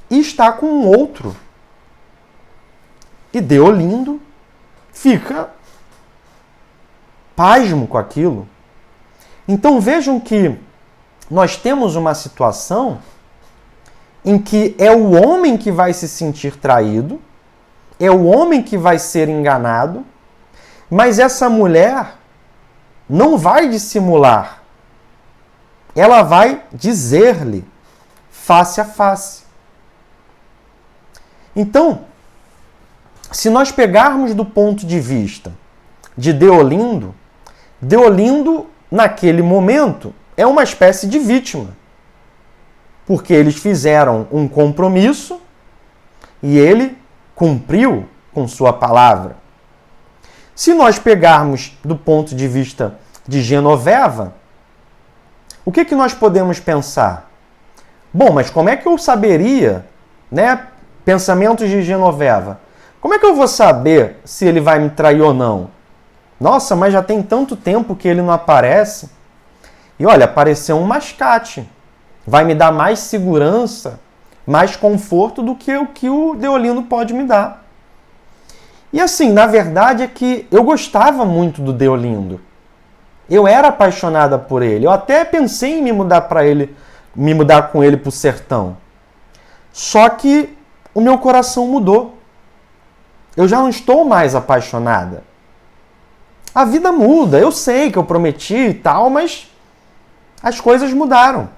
e está com um outro. E Deolindo fica pasmo com aquilo. Então vejam que nós temos uma situação em que é o homem que vai se sentir traído, é o homem que vai ser enganado, mas essa mulher não vai dissimular. Ela vai dizer-lhe face a face. Então, se nós pegarmos do ponto de vista de Deolindo, Deolindo, naquele momento, é uma espécie de vítima. Porque eles fizeram um compromisso e ele cumpriu com sua palavra. Se nós pegarmos do ponto de vista de Genoveva, o que nós podemos pensar? Bom, mas como é que eu saberia, né? Pensamentos de Genoveva. Como é que eu vou saber se ele vai me trair ou não? Nossa, mas já tem tanto tempo que ele não aparece. E olha, apareceu um mascate. Vai me dar mais segurança, mais conforto do que o que o Deolindo pode me dar. E assim, na verdade é que eu gostava muito do Deolindo. Eu era apaixonada por ele. Eu até pensei em me mudar com ele para o sertão. Só que o meu coração mudou. Eu já não estou mais apaixonada. A vida muda. Eu sei que eu prometi e tal, mas as coisas mudaram.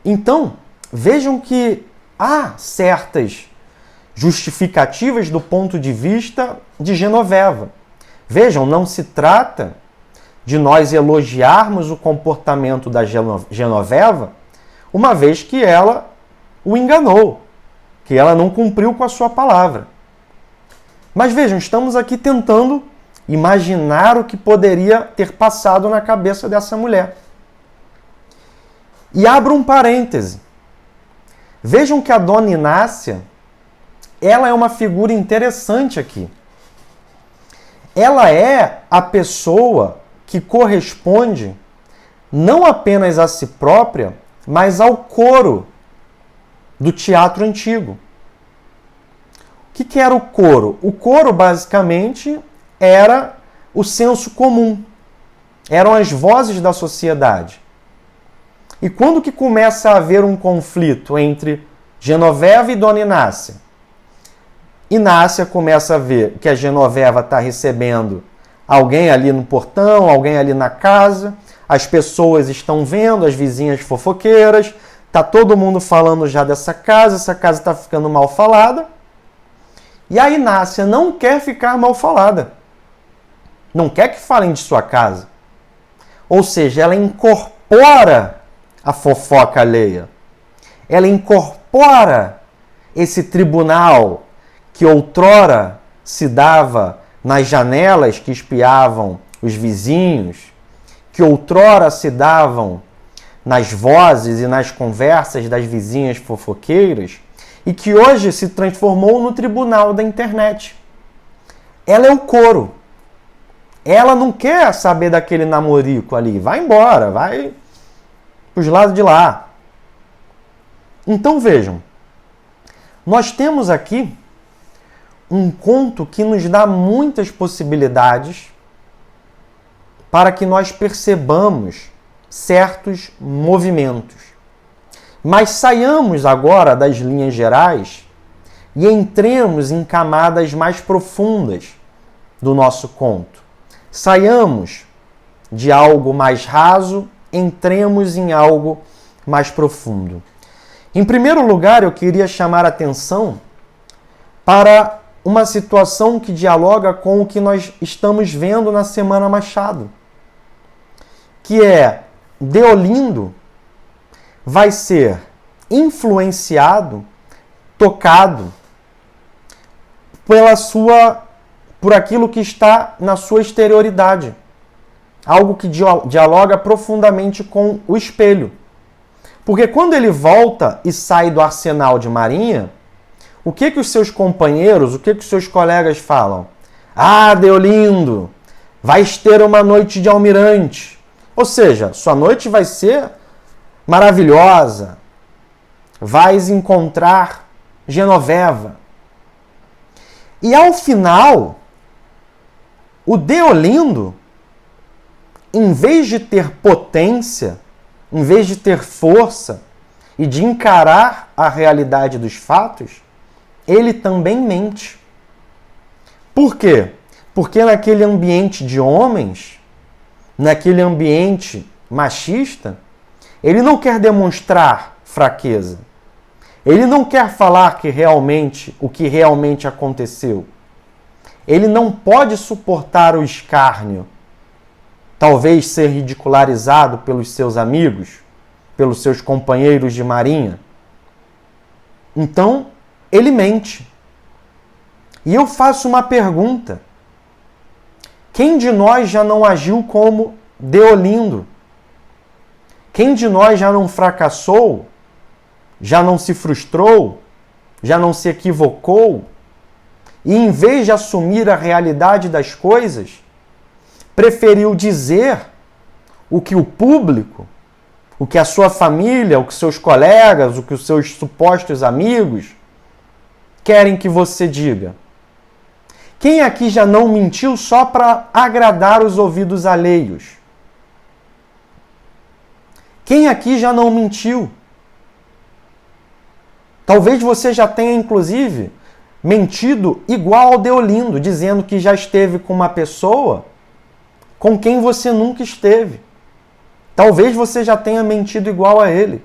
Então, vejam que há certas justificativas do ponto de vista de Genoveva. Vejam, não se trata de nós elogiarmos o comportamento da Genoveva, uma vez que ela o enganou, que ela não cumpriu com a sua palavra. Mas vejam, estamos aqui tentando imaginar o que poderia ter passado na cabeça dessa mulher. E abro um parêntese. Vejam que a Dona Inácia, ela é uma figura interessante aqui. Ela é a pessoa que corresponde não apenas a si própria, mas ao coro do teatro antigo. O que era o coro? O coro, basicamente, era o senso comum. Eram as vozes da sociedade. E quando que começa a haver um conflito entre Genoveva e Dona Inácia? Inácia começa a ver que a Genoveva está recebendo Alguém ali no portão, alguém ali na casa, as pessoas estão vendo, as vizinhas fofoqueiras, tá todo mundo falando já dessa casa, essa casa está ficando mal falada. E a Inácia não quer ficar mal falada. Não quer que falem de sua casa. Ou seja, ela incorpora a fofoca alheia. Ela incorpora esse tribunal que outrora se dava nas janelas que espiavam os vizinhos, que outrora se davam nas vozes e nas conversas das vizinhas fofoqueiras, e que hoje se transformou no tribunal da internet. Ela é o coro. Ela não quer saber daquele namorico ali. Vai embora, vai para os lados de lá. Então vejam, nós temos aqui um conto que nos dá muitas possibilidades para que nós percebamos certos movimentos. Mas saiamos agora das linhas gerais e entremos em camadas mais profundas do nosso conto. Saiamos de algo mais raso, entremos em algo mais profundo. Em primeiro lugar, eu queria chamar a atenção para uma situação que dialoga com o que nós estamos vendo na Semana Machado, que é Deolindo vai ser influenciado, tocado por aquilo que está na sua exterioridade. Algo que dialoga profundamente com o espelho. Porque quando ele volta e sai do arsenal de Marinha, o que os seus companheiros, o que os seus colegas falam? Ah, Deolindo, vais ter uma noite de almirante. Ou seja, sua noite vai ser maravilhosa. Vais encontrar Genoveva. E ao final, o Deolindo, em vez de ter potência, em vez de ter força e de encarar a realidade dos fatos, ele também mente. Por quê? Porque naquele ambiente de homens, naquele ambiente machista, ele não quer demonstrar fraqueza. Ele não quer falar o que realmente aconteceu. Ele não pode suportar o escárnio, talvez ser ridicularizado pelos seus amigos, pelos seus companheiros de marinha. Então, ele mente. E eu faço uma pergunta. Quem de nós já não agiu como Deolindo? Quem de nós já não fracassou? Já não se frustrou? Já não se equivocou? E em vez de assumir a realidade das coisas, preferiu dizer o que o público, o que a sua família, o que seus colegas, o que os seus supostos amigos querem que você diga. Quem aqui já não mentiu só para agradar os ouvidos alheios? Quem aqui já não mentiu? Talvez você já tenha, inclusive, mentido igual ao Deolindo, dizendo que já esteve com uma pessoa com quem você nunca esteve. Talvez você já tenha mentido igual a ele.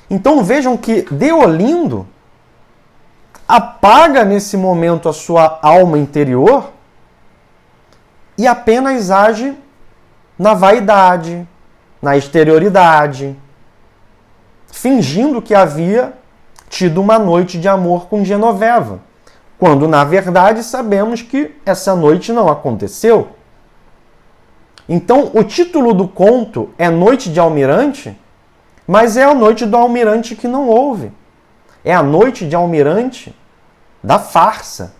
Então vejam que Deolindo apaga nesse momento a sua alma interior e apenas age na vaidade, na exterioridade, fingindo que havia tido uma noite de amor com Genoveva, quando na verdade sabemos que essa noite não aconteceu. Então o título do conto é Noite de Almirante, mas é a noite do almirante que não houve. É a noite de almirante da farsa,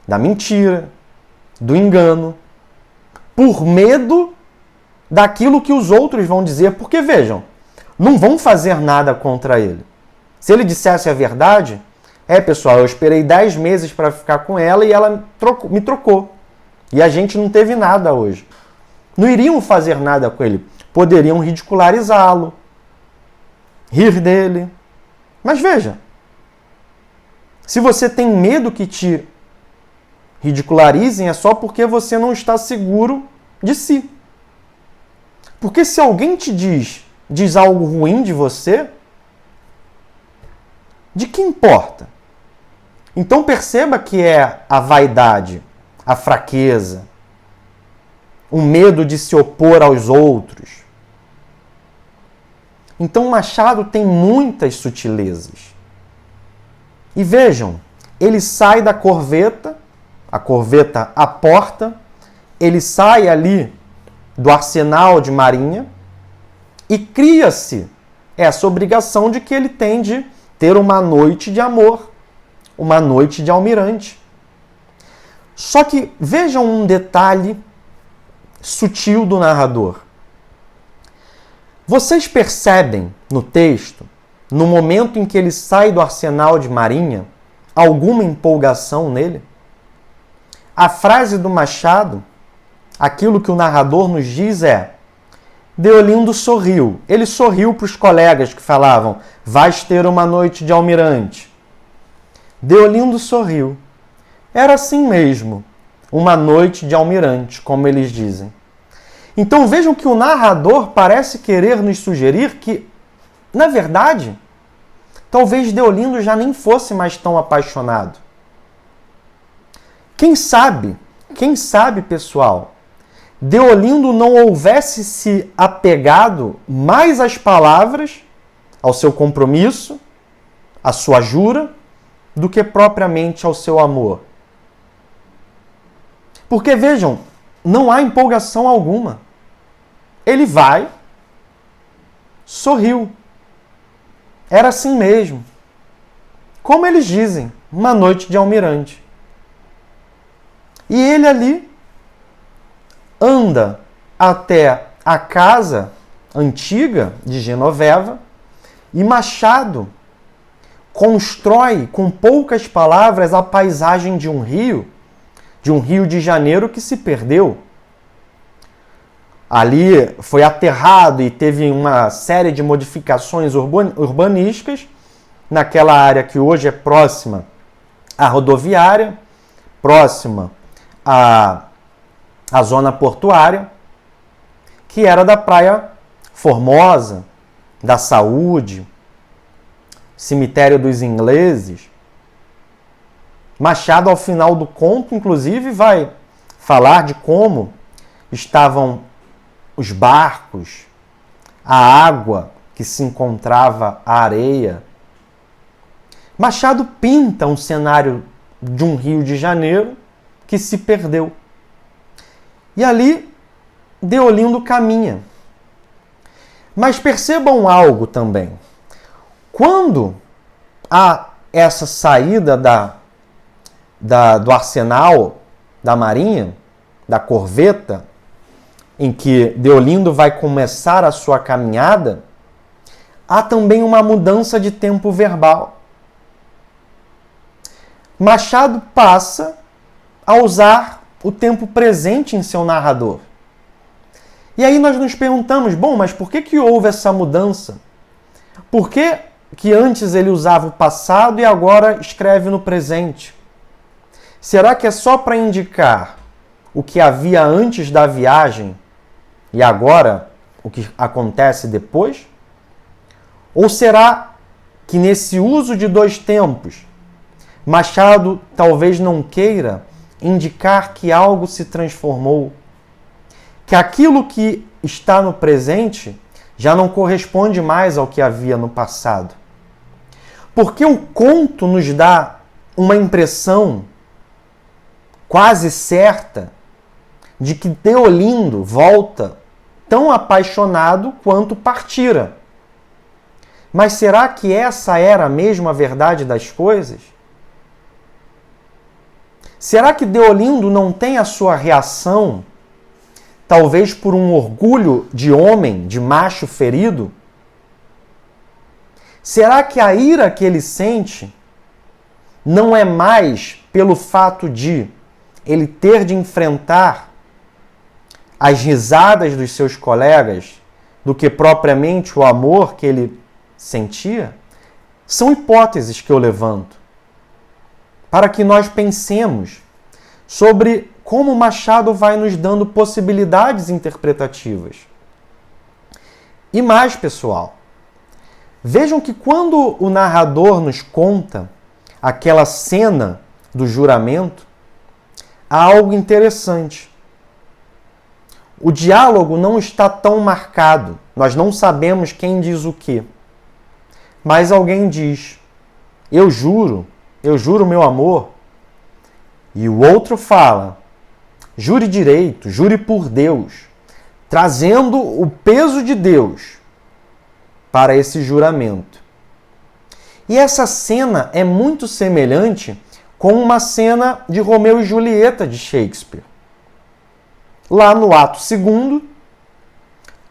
da mentira, do engano, por medo daquilo que os outros vão dizer. Porque, vejam, não vão fazer nada contra ele. Se ele dissesse a verdade, pessoal, eu esperei 10 meses para ficar com ela e ela me trocou. E a gente não teve nada hoje. Não iriam fazer nada com ele. Poderiam ridicularizá-lo, rir dele. Mas veja, se você tem medo que te ridicularizem, é só porque você não está seguro de si. Porque se alguém te diz algo ruim de você, de que importa? Então perceba que é a vaidade, a fraqueza, o medo de se opor aos outros. Então Machado tem muitas sutilezas. E vejam, ele sai da corveta, a corveta à porta, ele sai ali do arsenal de marinha e cria-se essa obrigação de que ele tem de ter uma noite de amor, uma noite de almirante. Só que vejam um detalhe sutil do narrador. Vocês percebem no texto, no momento em que ele sai do arsenal de marinha, alguma empolgação nele? A frase do Machado, aquilo que o narrador nos diz é: Deolindo sorriu. Ele sorriu para os colegas que falavam: vais ter uma noite de almirante. Deolindo sorriu. Era assim mesmo, uma noite de almirante, como eles dizem. Então vejam que o narrador parece querer nos sugerir que, na verdade, talvez Deolindo já nem fosse mais tão apaixonado. Quem sabe, pessoal, Deolindo não houvesse se apegado mais às palavras, ao seu compromisso, à sua jura, do que propriamente ao seu amor. Porque, vejam, não há empolgação alguma. Ele vai, sorriu. Era assim mesmo. Como eles dizem, uma noite de almirante. E ele ali anda até a casa antiga de Genoveva e Machado constrói com poucas palavras a paisagem de um Rio de Janeiro que se perdeu. Ali foi aterrado e teve uma série de modificações urbanísticas naquela área que hoje é próxima à rodoviária, próxima à zona portuária, que era da Praia Formosa, da Saúde, Cemitério dos Ingleses. Machado, ao final do conto, inclusive, vai falar de como estavam os barcos, a água que se encontrava à areia. Machado pinta um cenário de um Rio de Janeiro que se perdeu. E ali, Deolindo caminha. Mas percebam algo também. Quando há essa saída do arsenal da Marinha, da corveta, em que Deolindo vai começar a sua caminhada, há também uma mudança de tempo verbal. Machado passa a usar o tempo presente em seu narrador. E aí nós nos perguntamos, bom, mas por que houve essa mudança? Por que antes ele usava o passado e agora escreve no presente? Será que é só para indicar o que havia antes da viagem e agora o que acontece depois? Ou será que nesse uso de dois tempos, Machado talvez não queira indicar que algo se transformou, que aquilo que está no presente já não corresponde mais ao que havia no passado? Porque o conto nos dá uma impressão quase certa de que Deolindo volta tão apaixonado quanto partira. Mas será que essa era mesmo a verdade das coisas? Será que Deolindo não tem a sua reação, talvez por um orgulho de homem, de macho ferido? Será que a ira que ele sente não é mais pelo fato de ele ter de enfrentar as risadas dos seus colegas do que propriamente o amor que ele sentia? São hipóteses que eu levanto para que nós pensemos sobre como o Machado vai nos dando possibilidades interpretativas. E mais, pessoal, vejam que quando o narrador nos conta aquela cena do juramento, há algo interessante. O diálogo não está tão marcado, nós não sabemos quem diz o quê. Mas alguém diz, eu juro meu amor. E o outro fala, jure direito, jure por Deus, trazendo o peso de Deus para esse juramento. E essa cena é muito semelhante com uma cena de Romeu e Julieta de Shakespeare. Lá no ato 2º,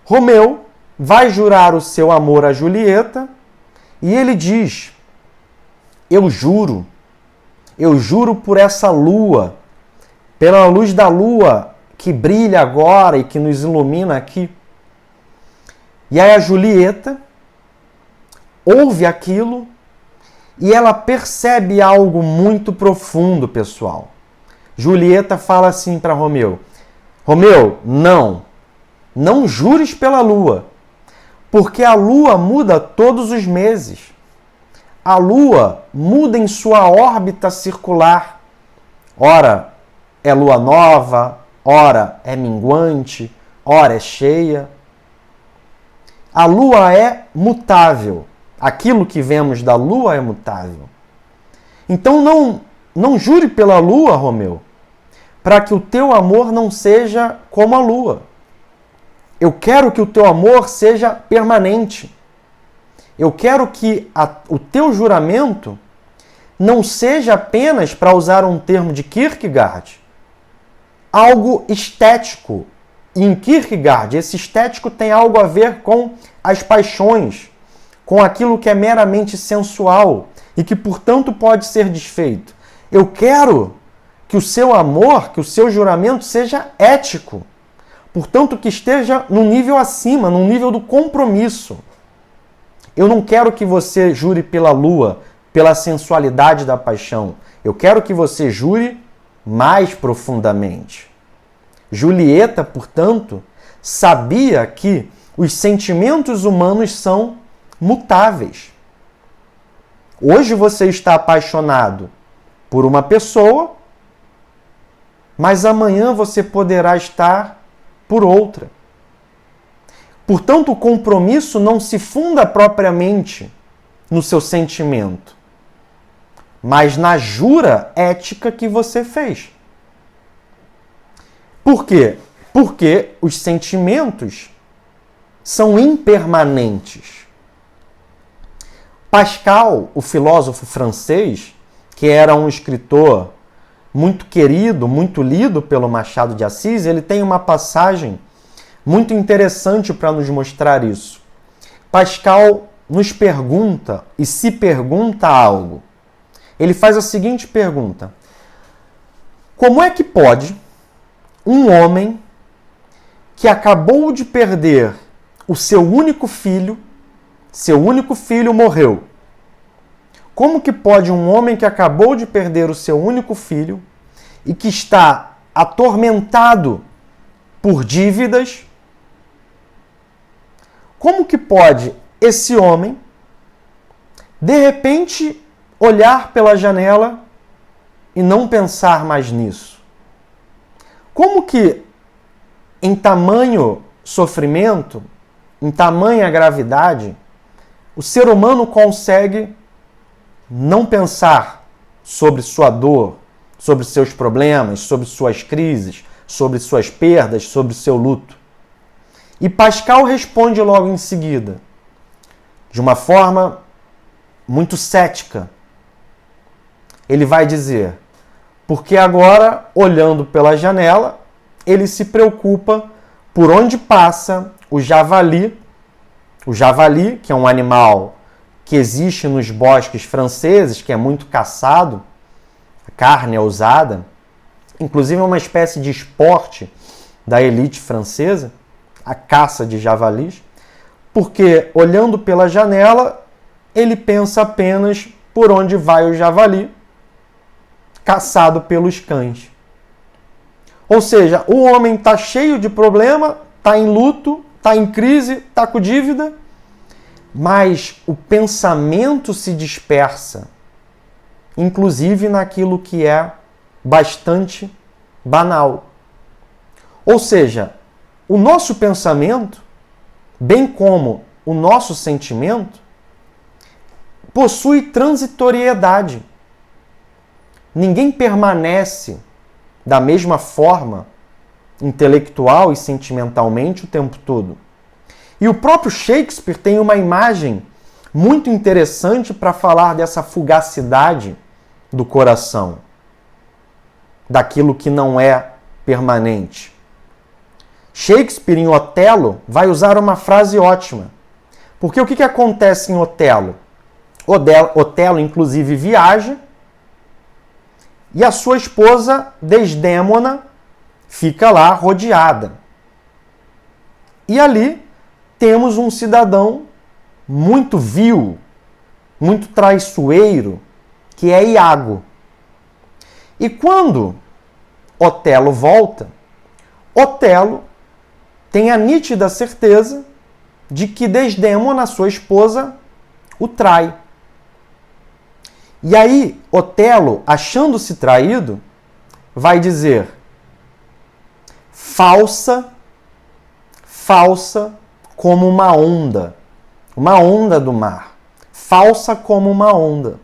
Romeu vai jurar o seu amor a Julieta e ele diz, eu juro por essa lua, pela luz da lua que brilha agora e que nos ilumina aqui. E aí a Julieta ouve aquilo e ela percebe algo muito profundo, pessoal. Julieta fala assim para Romeu, Romeu, não jures pela lua, porque a lua muda todos os meses. A lua muda em sua órbita circular. Ora é lua nova, ora é minguante, ora é cheia. A lua é mutável. Aquilo que vemos da lua é mutável. Então não jure pela lua, Romeu, para que o teu amor não seja como a lua. Eu quero que o teu amor seja permanente. Eu quero que o teu juramento não seja apenas, para usar um termo de Kierkegaard, algo estético. E em Kierkegaard, esse estético tem algo a ver com as paixões, com aquilo que é meramente sensual e que, portanto, pode ser desfeito. Eu quero que o seu amor, que o seu juramento seja ético. Portanto, que esteja num nível acima, num nível do compromisso. Eu não quero que você jure pela lua, pela sensualidade da paixão. Eu quero que você jure mais profundamente. Julieta, portanto, sabia que os sentimentos humanos são mutáveis. Hoje você está apaixonado por uma pessoa, mas amanhã você poderá estar por outra. Portanto, o compromisso não se funda propriamente no seu sentimento, mas na jura ética que você fez. Por quê? Porque os sentimentos são impermanentes. Pascal, o filósofo francês, que era um escritor muito querido, muito lido pelo Machado de Assis, ele tem uma passagem muito interessante para nos mostrar isso. Pascal nos pergunta e se pergunta algo. Ele faz a seguinte pergunta: como é que pode um homem que acabou de perder o seu único filho morreu. Como que pode um homem que acabou de perder o seu único filho e que está atormentado por dívidas, como que pode esse homem, de repente, olhar pela janela e não pensar mais nisso? Como que, em tamanho sofrimento, em tamanha gravidade, o ser humano consegue não pensar sobre sua dor, sobre seus problemas, sobre suas crises, sobre suas perdas, sobre seu luto? E Pascal responde logo em seguida, de uma forma muito cética. Ele vai dizer: porque agora, olhando pela janela, ele se preocupa por onde passa o javali. O javali, que é um animal que existe nos bosques franceses, que é muito caçado, a carne é usada, inclusive é uma espécie de esporte da elite francesa, a caça de javalis, porque olhando pela janela, ele pensa apenas por onde vai o javali, caçado pelos cães. Ou seja, o homem está cheio de problema, está em luto, está em crise, está com dívida, mas o pensamento se dispersa, inclusive naquilo que é bastante banal. Ou seja, o nosso pensamento, bem como o nosso sentimento, possui transitoriedade. Ninguém permanece da mesma forma, intelectual e sentimentalmente, o tempo todo. E o próprio Shakespeare tem uma imagem muito interessante para falar dessa fugacidade do coração, daquilo que não é permanente. Shakespeare, em Otelo, vai usar uma frase ótima. Porque o que acontece em Otelo? Otelo, inclusive, viaja e a sua esposa, Desdémona, fica lá rodeada. E ali temos um cidadão muito vil, muito traiçoeiro, que é Iago. E quando Otelo volta, Otelo tem a nítida certeza de que Desdémona, sua esposa, o trai. E aí, Otelo, achando-se traído, vai dizer: falsa como uma onda do mar, falsa como uma onda.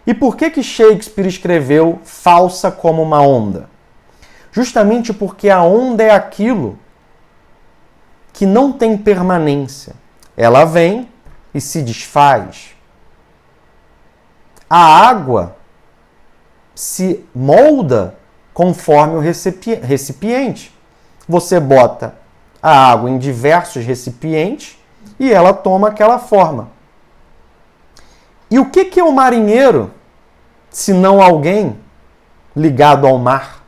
E por que Shakespeare escreveu falsa como uma onda? Justamente porque a onda é aquilo que não tem permanência. Ela vem e se desfaz. A água se molda conforme o recipiente. Você bota a água em diversos recipientes e ela toma aquela forma. E o que é o marinheiro, se não alguém ligado ao mar?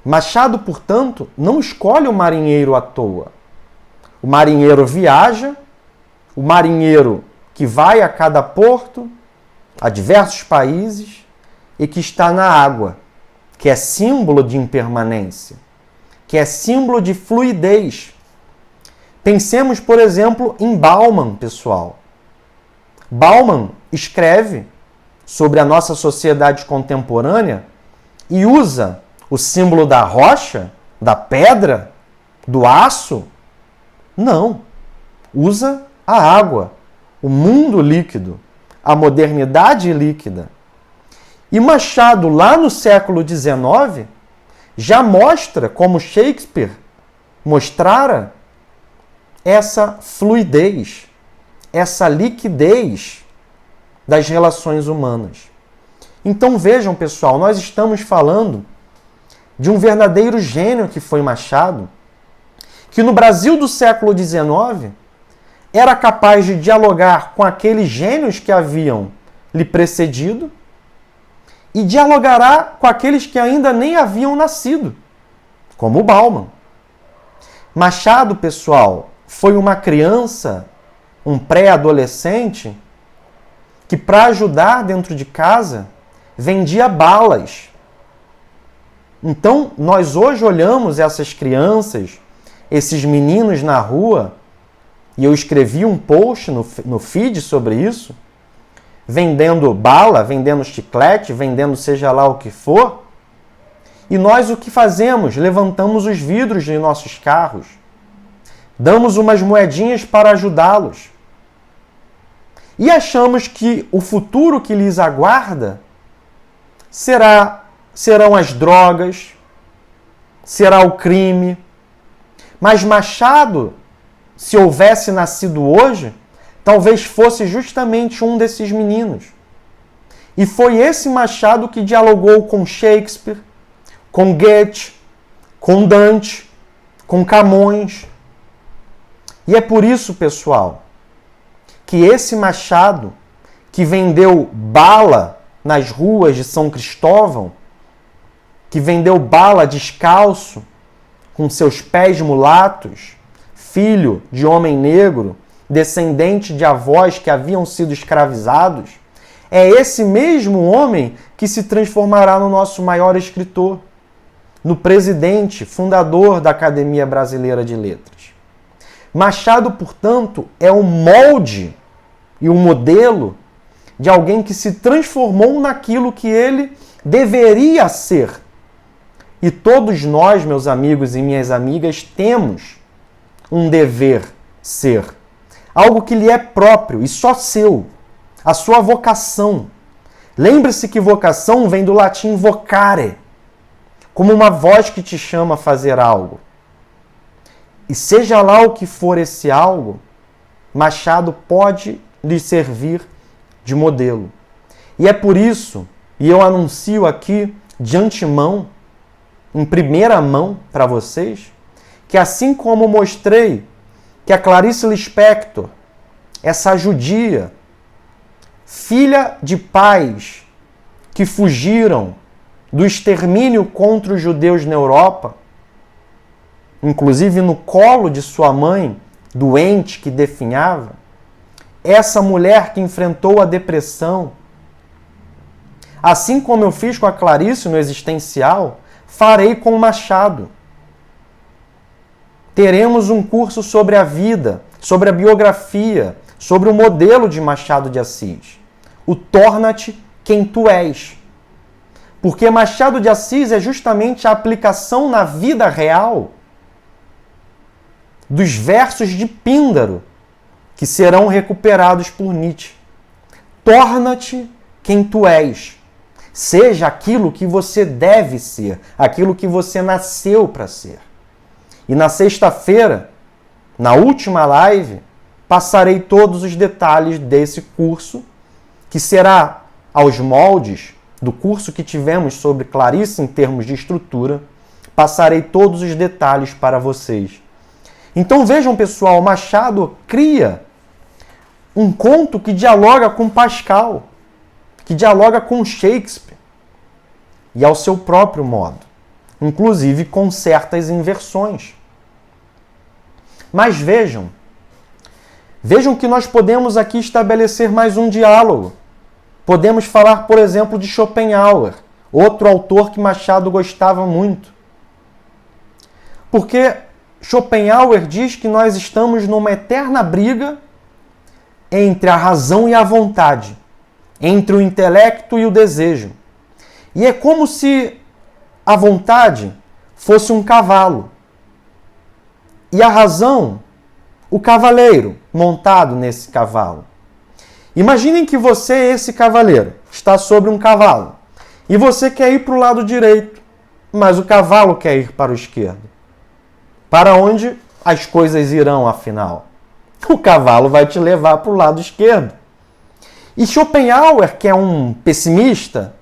Machado, portanto, não escolhe o marinheiro à toa. O marinheiro viaja, o marinheiro que vai a cada porto, a diversos países, e que está na água, que é símbolo de impermanência, que é símbolo de fluidez. Pensemos, por exemplo, em Bauman, pessoal. Bauman escreve sobre a nossa sociedade contemporânea e usa o símbolo da rocha, da pedra, do aço. Não. Usa a água, o mundo líquido, a modernidade líquida. E Machado, lá no século XIX, já mostra como Shakespeare mostrara essa fluidez, essa liquidez das relações humanas. Então vejam, pessoal, nós estamos falando de um verdadeiro gênio que foi Machado, que no Brasil do século XIX era capaz de dialogar com aqueles gênios que haviam lhe precedido e dialogará com aqueles que ainda nem haviam nascido, como o Bauman. Machado, pessoal, foi uma criança, um pré-adolescente, que para ajudar dentro de casa vendia balas. Então, nós hoje olhamos essas crianças, esses meninos na rua, e eu escrevi um post no feed sobre isso, vendendo bala, vendendo chiclete, vendendo seja lá o que for, e nós o que fazemos? Levantamos os vidros de nossos carros, damos umas moedinhas para ajudá-los, e achamos que o futuro que lhes aguarda serão as drogas, será o crime. Mas Machado, se houvesse nascido hoje, talvez fosse justamente um desses meninos. E foi esse Machado que dialogou com Shakespeare, com Goethe, com Dante, com Camões. E é por isso, pessoal, que esse Machado, que vendeu bala nas ruas de São Cristóvão, que vendeu bala descalço, com seus pés mulatos, filho de homem negro, descendente de avós que haviam sido escravizados, é esse mesmo homem que se transformará no nosso maior escritor. no presidente, fundador da Academia Brasileira de Letras. Machado, portanto, é um molde e um modelo de alguém que se transformou naquilo que ele deveria ser. E todos nós, meus amigos e minhas amigas, temos um dever ser. Algo que lhe é próprio e só seu. A sua vocação. Lembre-se que vocação vem do latim vocare, como uma voz que te chama a fazer algo. E seja lá o que for esse algo, Machado pode lhe servir de modelo. E é por isso, e eu anuncio aqui de antemão, em primeira mão para vocês, que assim como mostrei que a Clarice Lispector, essa judia, filha de pais que fugiram do extermínio contra os judeus na Europa, inclusive no colo de sua mãe, doente que definhava, essa mulher que enfrentou a depressão, assim como eu fiz com a Clarice no Existencial, farei com o Machado. Teremos um curso sobre a vida, sobre a biografia, sobre o modelo de Machado de Assis. O torna-te quem tu és. Porque Machado de Assis é justamente a aplicação na vida real dos versos de Píndaro, que serão recuperados por Nietzsche. Torna-te quem tu és. Seja aquilo que você deve ser, aquilo que você nasceu para ser. E na sexta-feira, na última live, passarei todos os detalhes desse curso, que será aos moldes do curso que tivemos sobre Clarice em termos de estrutura. Passarei todos os detalhes para vocês. Então vejam, pessoal, Machado cria um conto que dialoga com Pascal, que dialoga com Shakespeare, e ao seu próprio modo, inclusive com certas inversões. Mas vejam que nós podemos aqui estabelecer mais um diálogo. Podemos falar, por exemplo, de Schopenhauer, outro autor que Machado gostava muito. Porque Schopenhauer diz que nós estamos numa eterna briga entre a razão e a vontade, entre o intelecto e o desejo. E é como se a vontade fosse um cavalo e a razão, o cavaleiro montado nesse cavalo. Imaginem que você, esse cavaleiro, está sobre um cavalo e você quer ir para o lado direito, mas o cavalo quer ir para o esquerdo. Para onde as coisas irão, afinal? O cavalo vai te levar para o lado esquerdo. E Schopenhauer, que é um pessimista,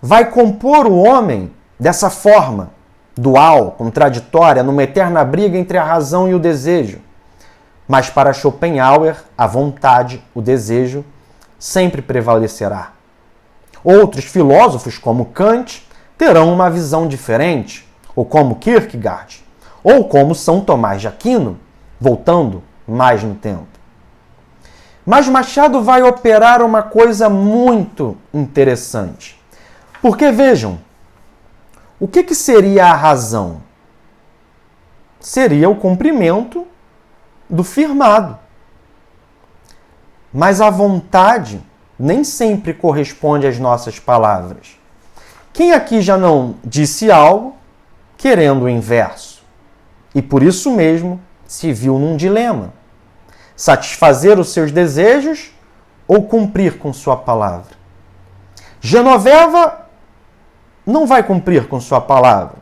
vai compor o homem dessa forma, dual, contraditória, numa eterna briga entre a razão e o desejo. Mas para Schopenhauer, a vontade, o desejo, sempre prevalecerá. Outros filósofos, como Kant, terão uma visão diferente, ou como Kierkegaard, ou como São Tomás de Aquino, voltando mais no tempo. Mas Machado vai operar uma coisa muito interessante. Porque vejam, o que seria a razão? Seria o cumprimento do firmado. Mas a vontade nem sempre corresponde às nossas palavras. Quem aqui já não disse algo querendo o inverso? E por isso mesmo se viu num dilema. Satisfazer os seus desejos ou cumprir com sua palavra? Genoveva não vai cumprir com sua palavra.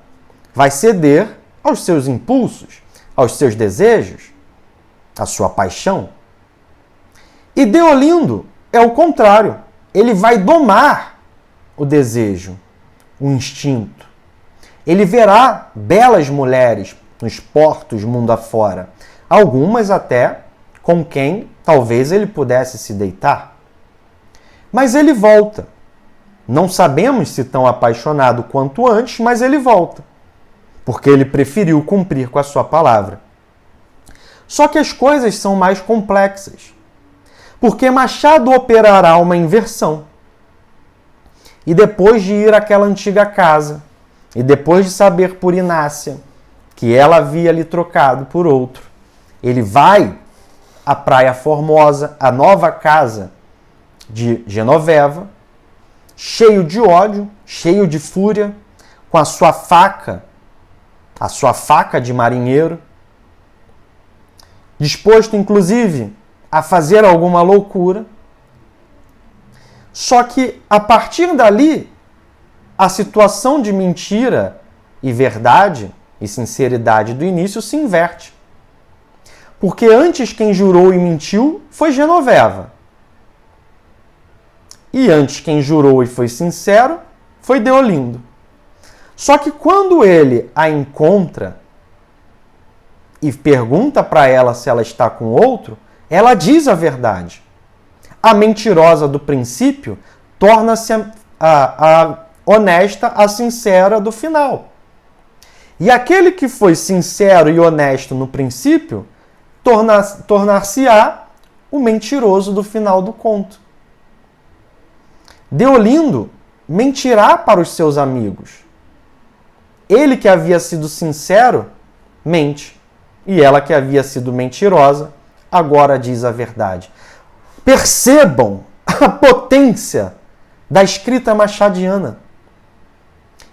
Vai ceder aos seus impulsos, aos seus desejos, à sua paixão. E Deolindo é o contrário. Ele vai domar o desejo, o instinto. Ele verá belas mulheres nos portos mundo afora, algumas até com quem talvez ele pudesse se deitar. Mas ele volta. Não sabemos se tão apaixonado quanto antes, mas ele volta, porque ele preferiu cumprir com a sua palavra. Só que as coisas são mais complexas, porque Machado operará uma inversão. E depois de ir àquela antiga casa, e depois de saber por Inácia que ela havia lhe trocado por outro, ele vai à Praia Formosa, a nova casa de Genoveva, cheio de ódio, cheio de fúria, com a sua faca de marinheiro, disposto inclusive a fazer alguma loucura. Só que a partir dali, a situação de mentira e verdade e sinceridade do início se inverte. Porque antes quem jurou e mentiu foi Genoveva. E antes quem jurou e foi sincero foi Deolindo. Só que quando ele a encontra e pergunta para ela se ela está com outro, ela diz a verdade. A mentirosa do princípio torna-se a honesta, a sincera do final. E aquele que foi sincero e honesto no princípio, tornar-se-á o mentiroso do final do conto. Deolindo mentirá para os seus amigos. Ele que havia sido sincero, mente. E ela que havia sido mentirosa, agora diz a verdade. Percebam a potência da escrita machadiana,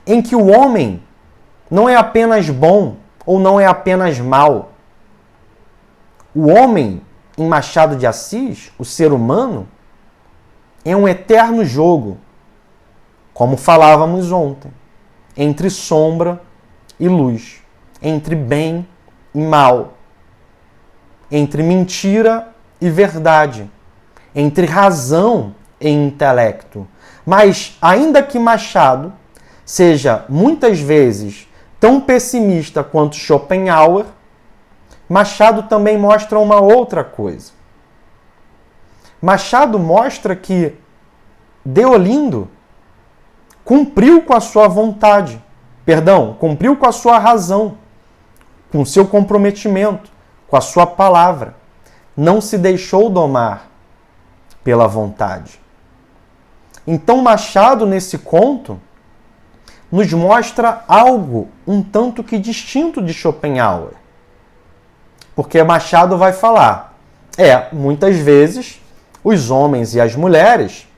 em que o homem não é apenas bom ou não é apenas mau. O homem, em Machado de Assis, o ser humano, é um eterno jogo, como falávamos ontem, entre sombra e luz, entre bem e mal, entre mentira e verdade, entre razão e intelecto. Mas, ainda que Machado seja muitas vezes tão pessimista quanto Schopenhauer, Machado também mostra uma outra coisa. Machado mostra que Deolindo cumpriu com a sua vontade, cumpriu com a sua razão, com o seu comprometimento, com a sua palavra. Não se deixou domar pela vontade. Então Machado, nesse conto, nos mostra algo um tanto que distinto de Schopenhauer. Porque Machado vai falar, muitas vezes os homens e as mulheres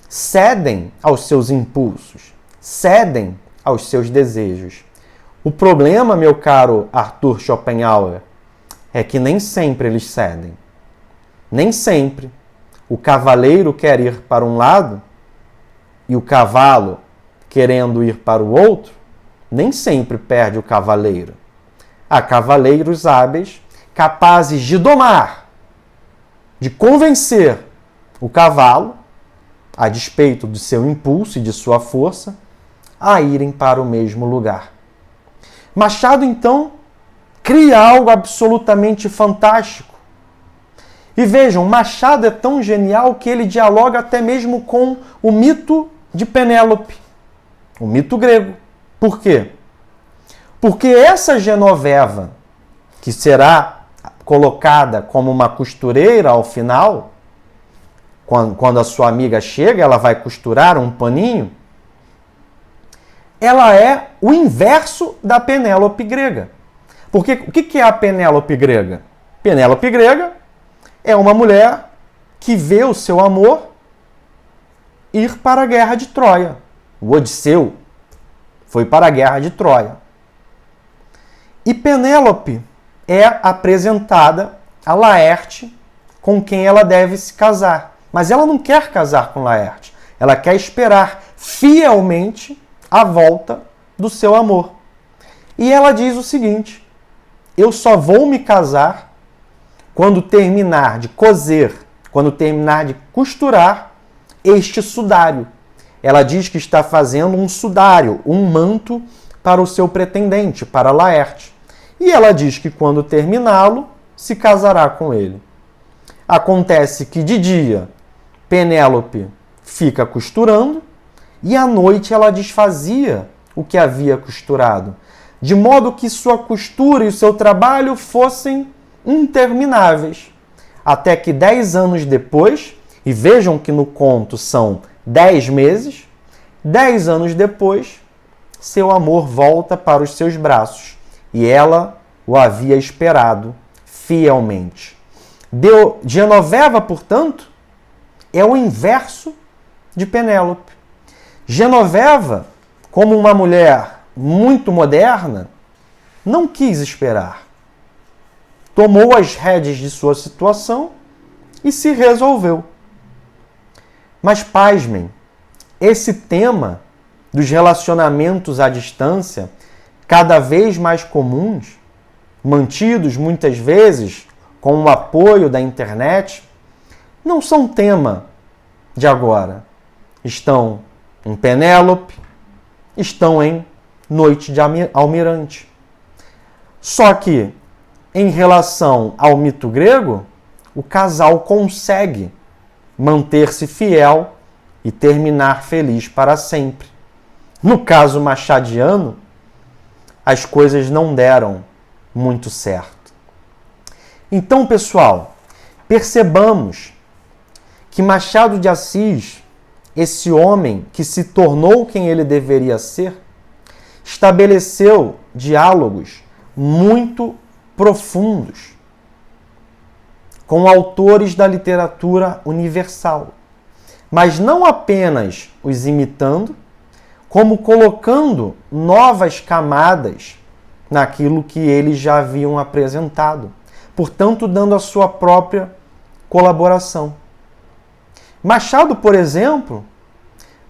cedem aos seus impulsos, cedem aos seus desejos. O problema, meu caro Arthur Schopenhauer, é que nem sempre eles cedem. Nem sempre o cavaleiro quer ir para um lado e o cavalo, querendo ir para o outro, nem sempre perde o cavaleiro. Há cavaleiros hábeis, capazes de domar, de convencer o cavalo, a despeito do seu impulso e de sua força, a irem para o mesmo lugar. Machado, então, cria algo absolutamente fantástico. E vejam, Machado é tão genial que ele dialoga até mesmo com o mito de Penélope, o mito grego. Por quê? Porque essa Genoveva, que será colocada como uma costureira ao final, quando a sua amiga chega, ela vai costurar um paninho, ela é o inverso da Penélope grega. Porque o que é a Penélope grega? Penélope grega é uma mulher que vê o seu amor ir para a guerra de Troia. O Odisseu foi para a guerra de Troia. E Penélope é apresentada a Laerte, com quem ela deve se casar. Mas ela não quer casar com Laerte. Ela quer esperar fielmente a volta do seu amor. E ela diz o seguinte: eu só vou me casar quando terminar de coser, quando terminar de costurar este sudário. Ela diz que está fazendo um sudário, um manto para o seu pretendente, para Laerte. E ela diz que quando terminá-lo, se casará com ele. Acontece que de dia, Penélope fica costurando e à noite ela desfazia o que havia costurado, de modo que sua costura e o seu trabalho fossem intermináveis. Até que 10 anos depois, e vejam que no conto são 10 meses, 10 anos depois, seu amor volta para os seus braços e ela o havia esperado fielmente. Genoveva, portanto, é o inverso de Penélope. Genoveva, como uma mulher muito moderna, não quis esperar. Tomou as rédeas de sua situação e se resolveu. Mas pasmem, esse tema dos relacionamentos à distância, cada vez mais comuns, mantidos muitas vezes com o apoio da internet, não são tema de agora. Estão em Penélope, estão em Noite de Almirante. Só que, em relação ao mito grego, o casal consegue manter-se fiel e terminar feliz para sempre. No caso machadiano, as coisas não deram muito certo. Então, pessoal, percebamos que Machado de Assis, esse homem que se tornou quem ele deveria ser, estabeleceu diálogos muito profundos com autores da literatura universal, mas não apenas os imitando, como colocando novas camadas naquilo que eles já haviam apresentado, portanto, dando a sua própria colaboração. Machado, por exemplo,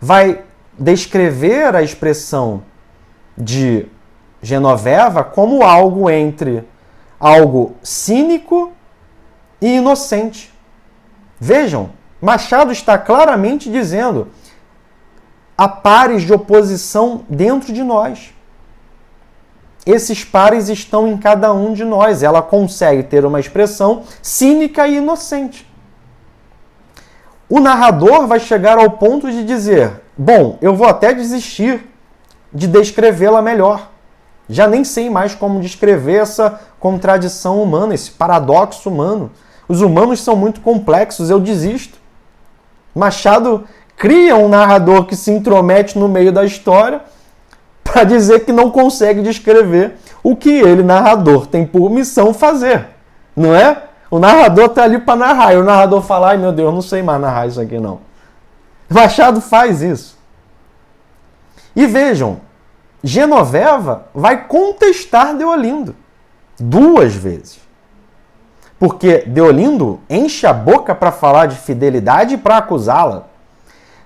vai descrever a expressão de Genoveva como algo entre algo cínico e inocente. Vejam, Machado está claramente dizendo: há pares de oposição dentro de nós. Esses pares estão em cada um de nós. Ela consegue ter uma expressão cínica e inocente. O narrador vai chegar ao ponto de dizer: bom, eu vou até desistir de descrevê-la melhor. Já nem sei mais como descrever essa contradição humana, esse paradoxo humano. Os humanos são muito complexos, eu desisto. Machado cria um narrador que se intromete no meio da história para dizer que não consegue descrever o que ele, narrador, tem por missão fazer. Não é? O narrador está ali para narrar, e o narrador fala: ai meu Deus, não sei mais narrar isso aqui não. Machado faz isso. E vejam, Genoveva vai contestar Deolindo 2 vezes. Porque Deolindo enche a boca para falar de fidelidade e para acusá-la.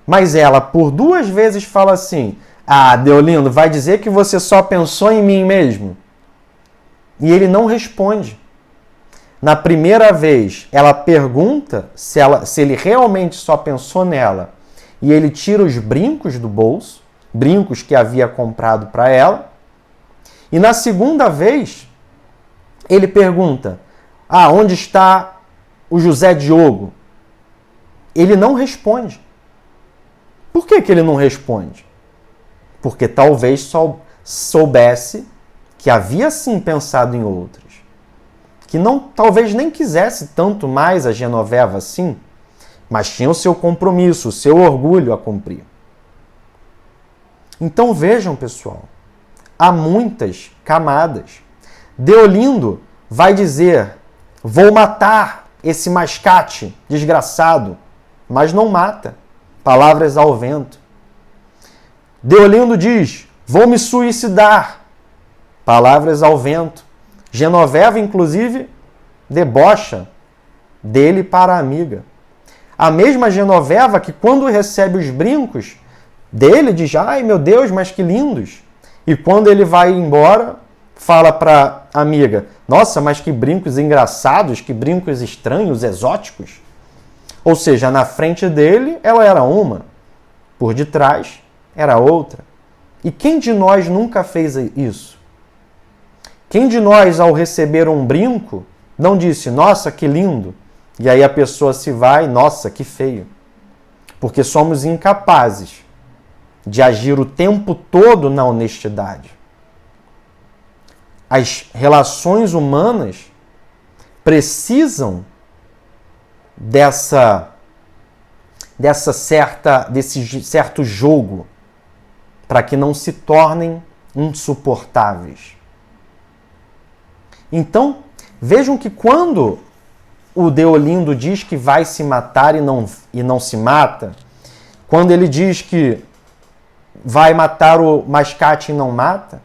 Mas ela, por 2 vezes, fala assim: ah, Deolindo, vai dizer que você só pensou em mim mesmo? E ele não responde. Na primeira vez, ela pergunta se ele realmente só pensou nela. E ele tira os brincos do bolso, brincos que havia comprado para ela. E na segunda vez, ele pergunta: ah, onde está o José Diogo? Ele não responde. Por que ele não responde? Porque talvez soubesse que havia sim pensado em outras. Que talvez nem quisesse tanto mais a Genoveva assim, mas tinha o seu compromisso, o seu orgulho a cumprir. Então vejam, pessoal, há muitas camadas. Deolindo vai dizer: vou matar esse mascate desgraçado, mas não mata. Palavras ao vento. Deolindo diz: vou me suicidar. Palavras ao vento. Genoveva, inclusive, debocha dele para a amiga. A mesma Genoveva que, quando recebe os brincos dele, diz: ai meu Deus, mas que lindos. E quando ele vai embora, fala para a amiga: nossa, mas que brincos engraçados, que brincos estranhos, exóticos. Ou seja, na frente dele ela era uma, por detrás era outra. E quem de nós nunca fez isso? Quem de nós, ao receber um brinco, não disse: nossa, que lindo? E aí a pessoa se vai: nossa, que feio. Porque somos incapazes de agir o tempo todo na honestidade. As relações humanas precisam desse certo jogo para que não se tornem insuportáveis. Então, vejam que quando o Deolindo diz que vai se matar e não se mata, quando ele diz que vai matar o mascate e não mata,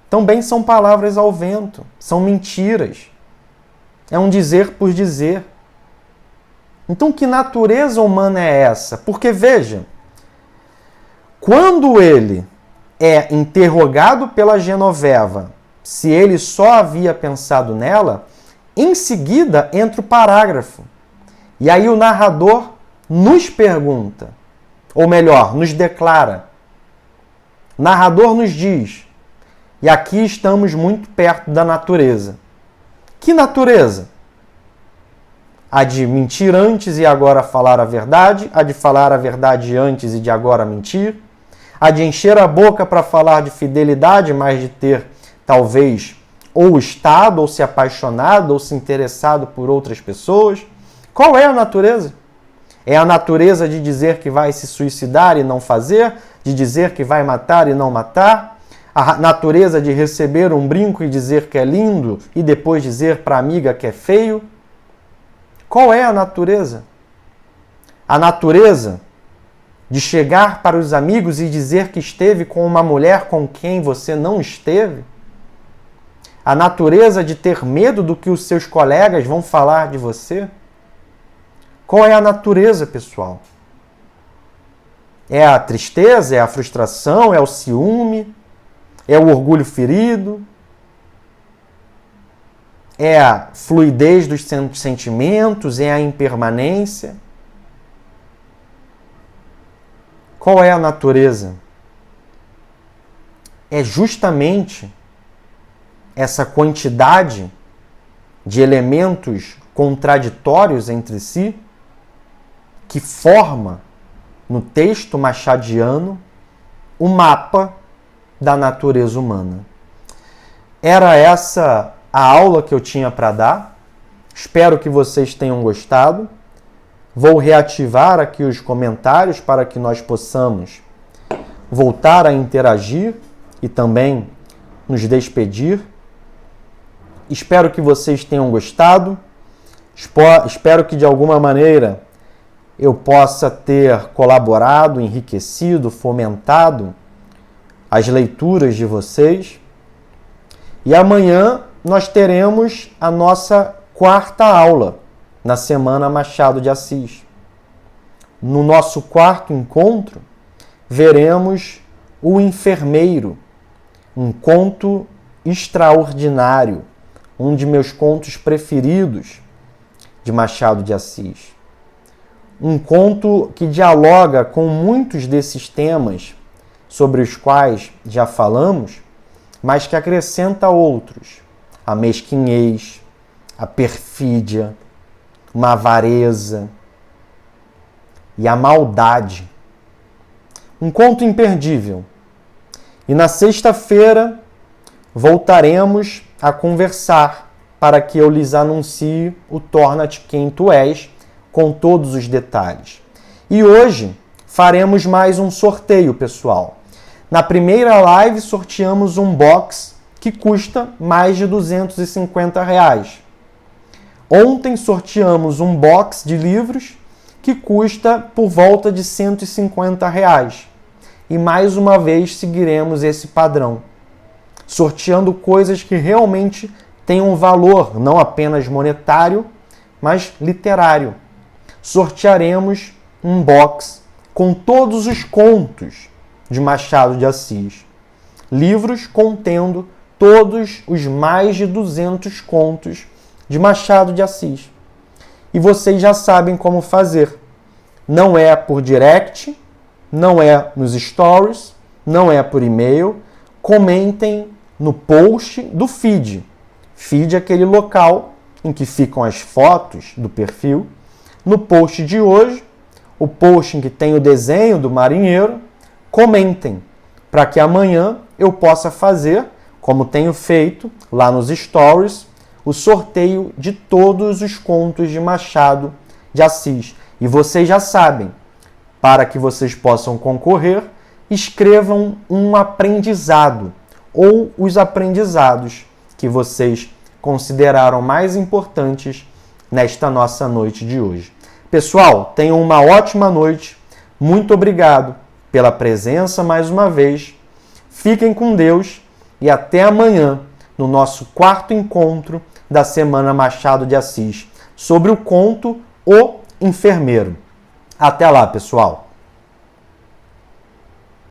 também são palavras ao vento, são mentiras. É um dizer por dizer. Então, que natureza humana é essa? Porque, veja, quando ele é interrogado pela Genoveva se ele só havia pensado nela, em seguida entra o parágrafo. E aí o narrador nos pergunta, ou melhor, nos declara. O narrador nos diz, e aqui estamos muito perto da natureza. Que natureza? A de mentir antes e agora falar a verdade, a de falar a verdade antes e de agora mentir, a de encher a boca para falar de fidelidade, mas de ter, talvez, ou estado, ou se apaixonado, ou se interessado por outras pessoas. Qual é a natureza? É a natureza de dizer que vai se suicidar e não fazer, de dizer que vai matar e não matar, a natureza de receber um brinco e dizer que é lindo e depois dizer para a amiga que é feio. Qual é a natureza? A natureza de chegar para os amigos e dizer que esteve com uma mulher com quem você não esteve? A natureza de ter medo do que os seus colegas vão falar de você? Qual é a natureza, pessoal? É a tristeza? É a frustração? É o ciúme? É o orgulho ferido? É a fluidez dos sentimentos? É a impermanência? Qual é a natureza? É justamente essa quantidade de elementos contraditórios entre si que forma no texto machadiano o mapa da natureza humana. Era essa a aula que eu tinha para dar. Espero que vocês tenham gostado. Vou reativar aqui os comentários para que nós possamos voltar a interagir e também nos despedir. Espero que vocês tenham gostado. Espero que de alguma maneira eu possa ter colaborado, enriquecido, fomentado as leituras de vocês. E amanhã nós teremos a nossa quarta aula na Semana Machado de Assis. No nosso quarto encontro, veremos O Enfermeiro, um conto extraordinário, um de meus contos preferidos de Machado de Assis. Um conto que dialoga com muitos desses temas sobre os quais já falamos, mas que acrescenta outros. A mesquinhez, a perfídia, uma avareza e a maldade. Um conto imperdível. E na sexta-feira voltaremos a conversar para que eu lhes anuncie o Torna-te Quem Tu És, com todos os detalhes. E hoje faremos mais um sorteio, pessoal. Na primeira live sorteamos um box que custa mais de R$250. Ontem sorteamos um box de livros que custa por volta de R$150. E mais uma vez seguiremos esse padrão, sorteando coisas que realmente têm um valor, não apenas monetário, mas literário. Sortearemos um box com todos os contos de Machado de Assis. Livros contendo todos os mais de 200 contos de Machado de Assis. E vocês já sabem como fazer. Não é por direct, não é nos stories, não é por e-mail. Comentem no post do feed. Feed é aquele local em que ficam as fotos do perfil. No post de hoje, o post em que tem o desenho do marinheiro, comentem para que amanhã eu possa fazer, como tenho feito lá nos stories, o sorteio de todos os contos de Machado de Assis. E vocês já sabem, para que vocês possam concorrer, escrevam um aprendizado ou os aprendizados que vocês consideraram mais importantes nesta nossa noite de hoje. Pessoal, tenham uma ótima noite. Muito obrigado pela presença mais uma vez. Fiquem com Deus e até amanhã no nosso quarto encontro da Semana Machado de Assis sobre o conto O Enfermeiro. Até lá, pessoal!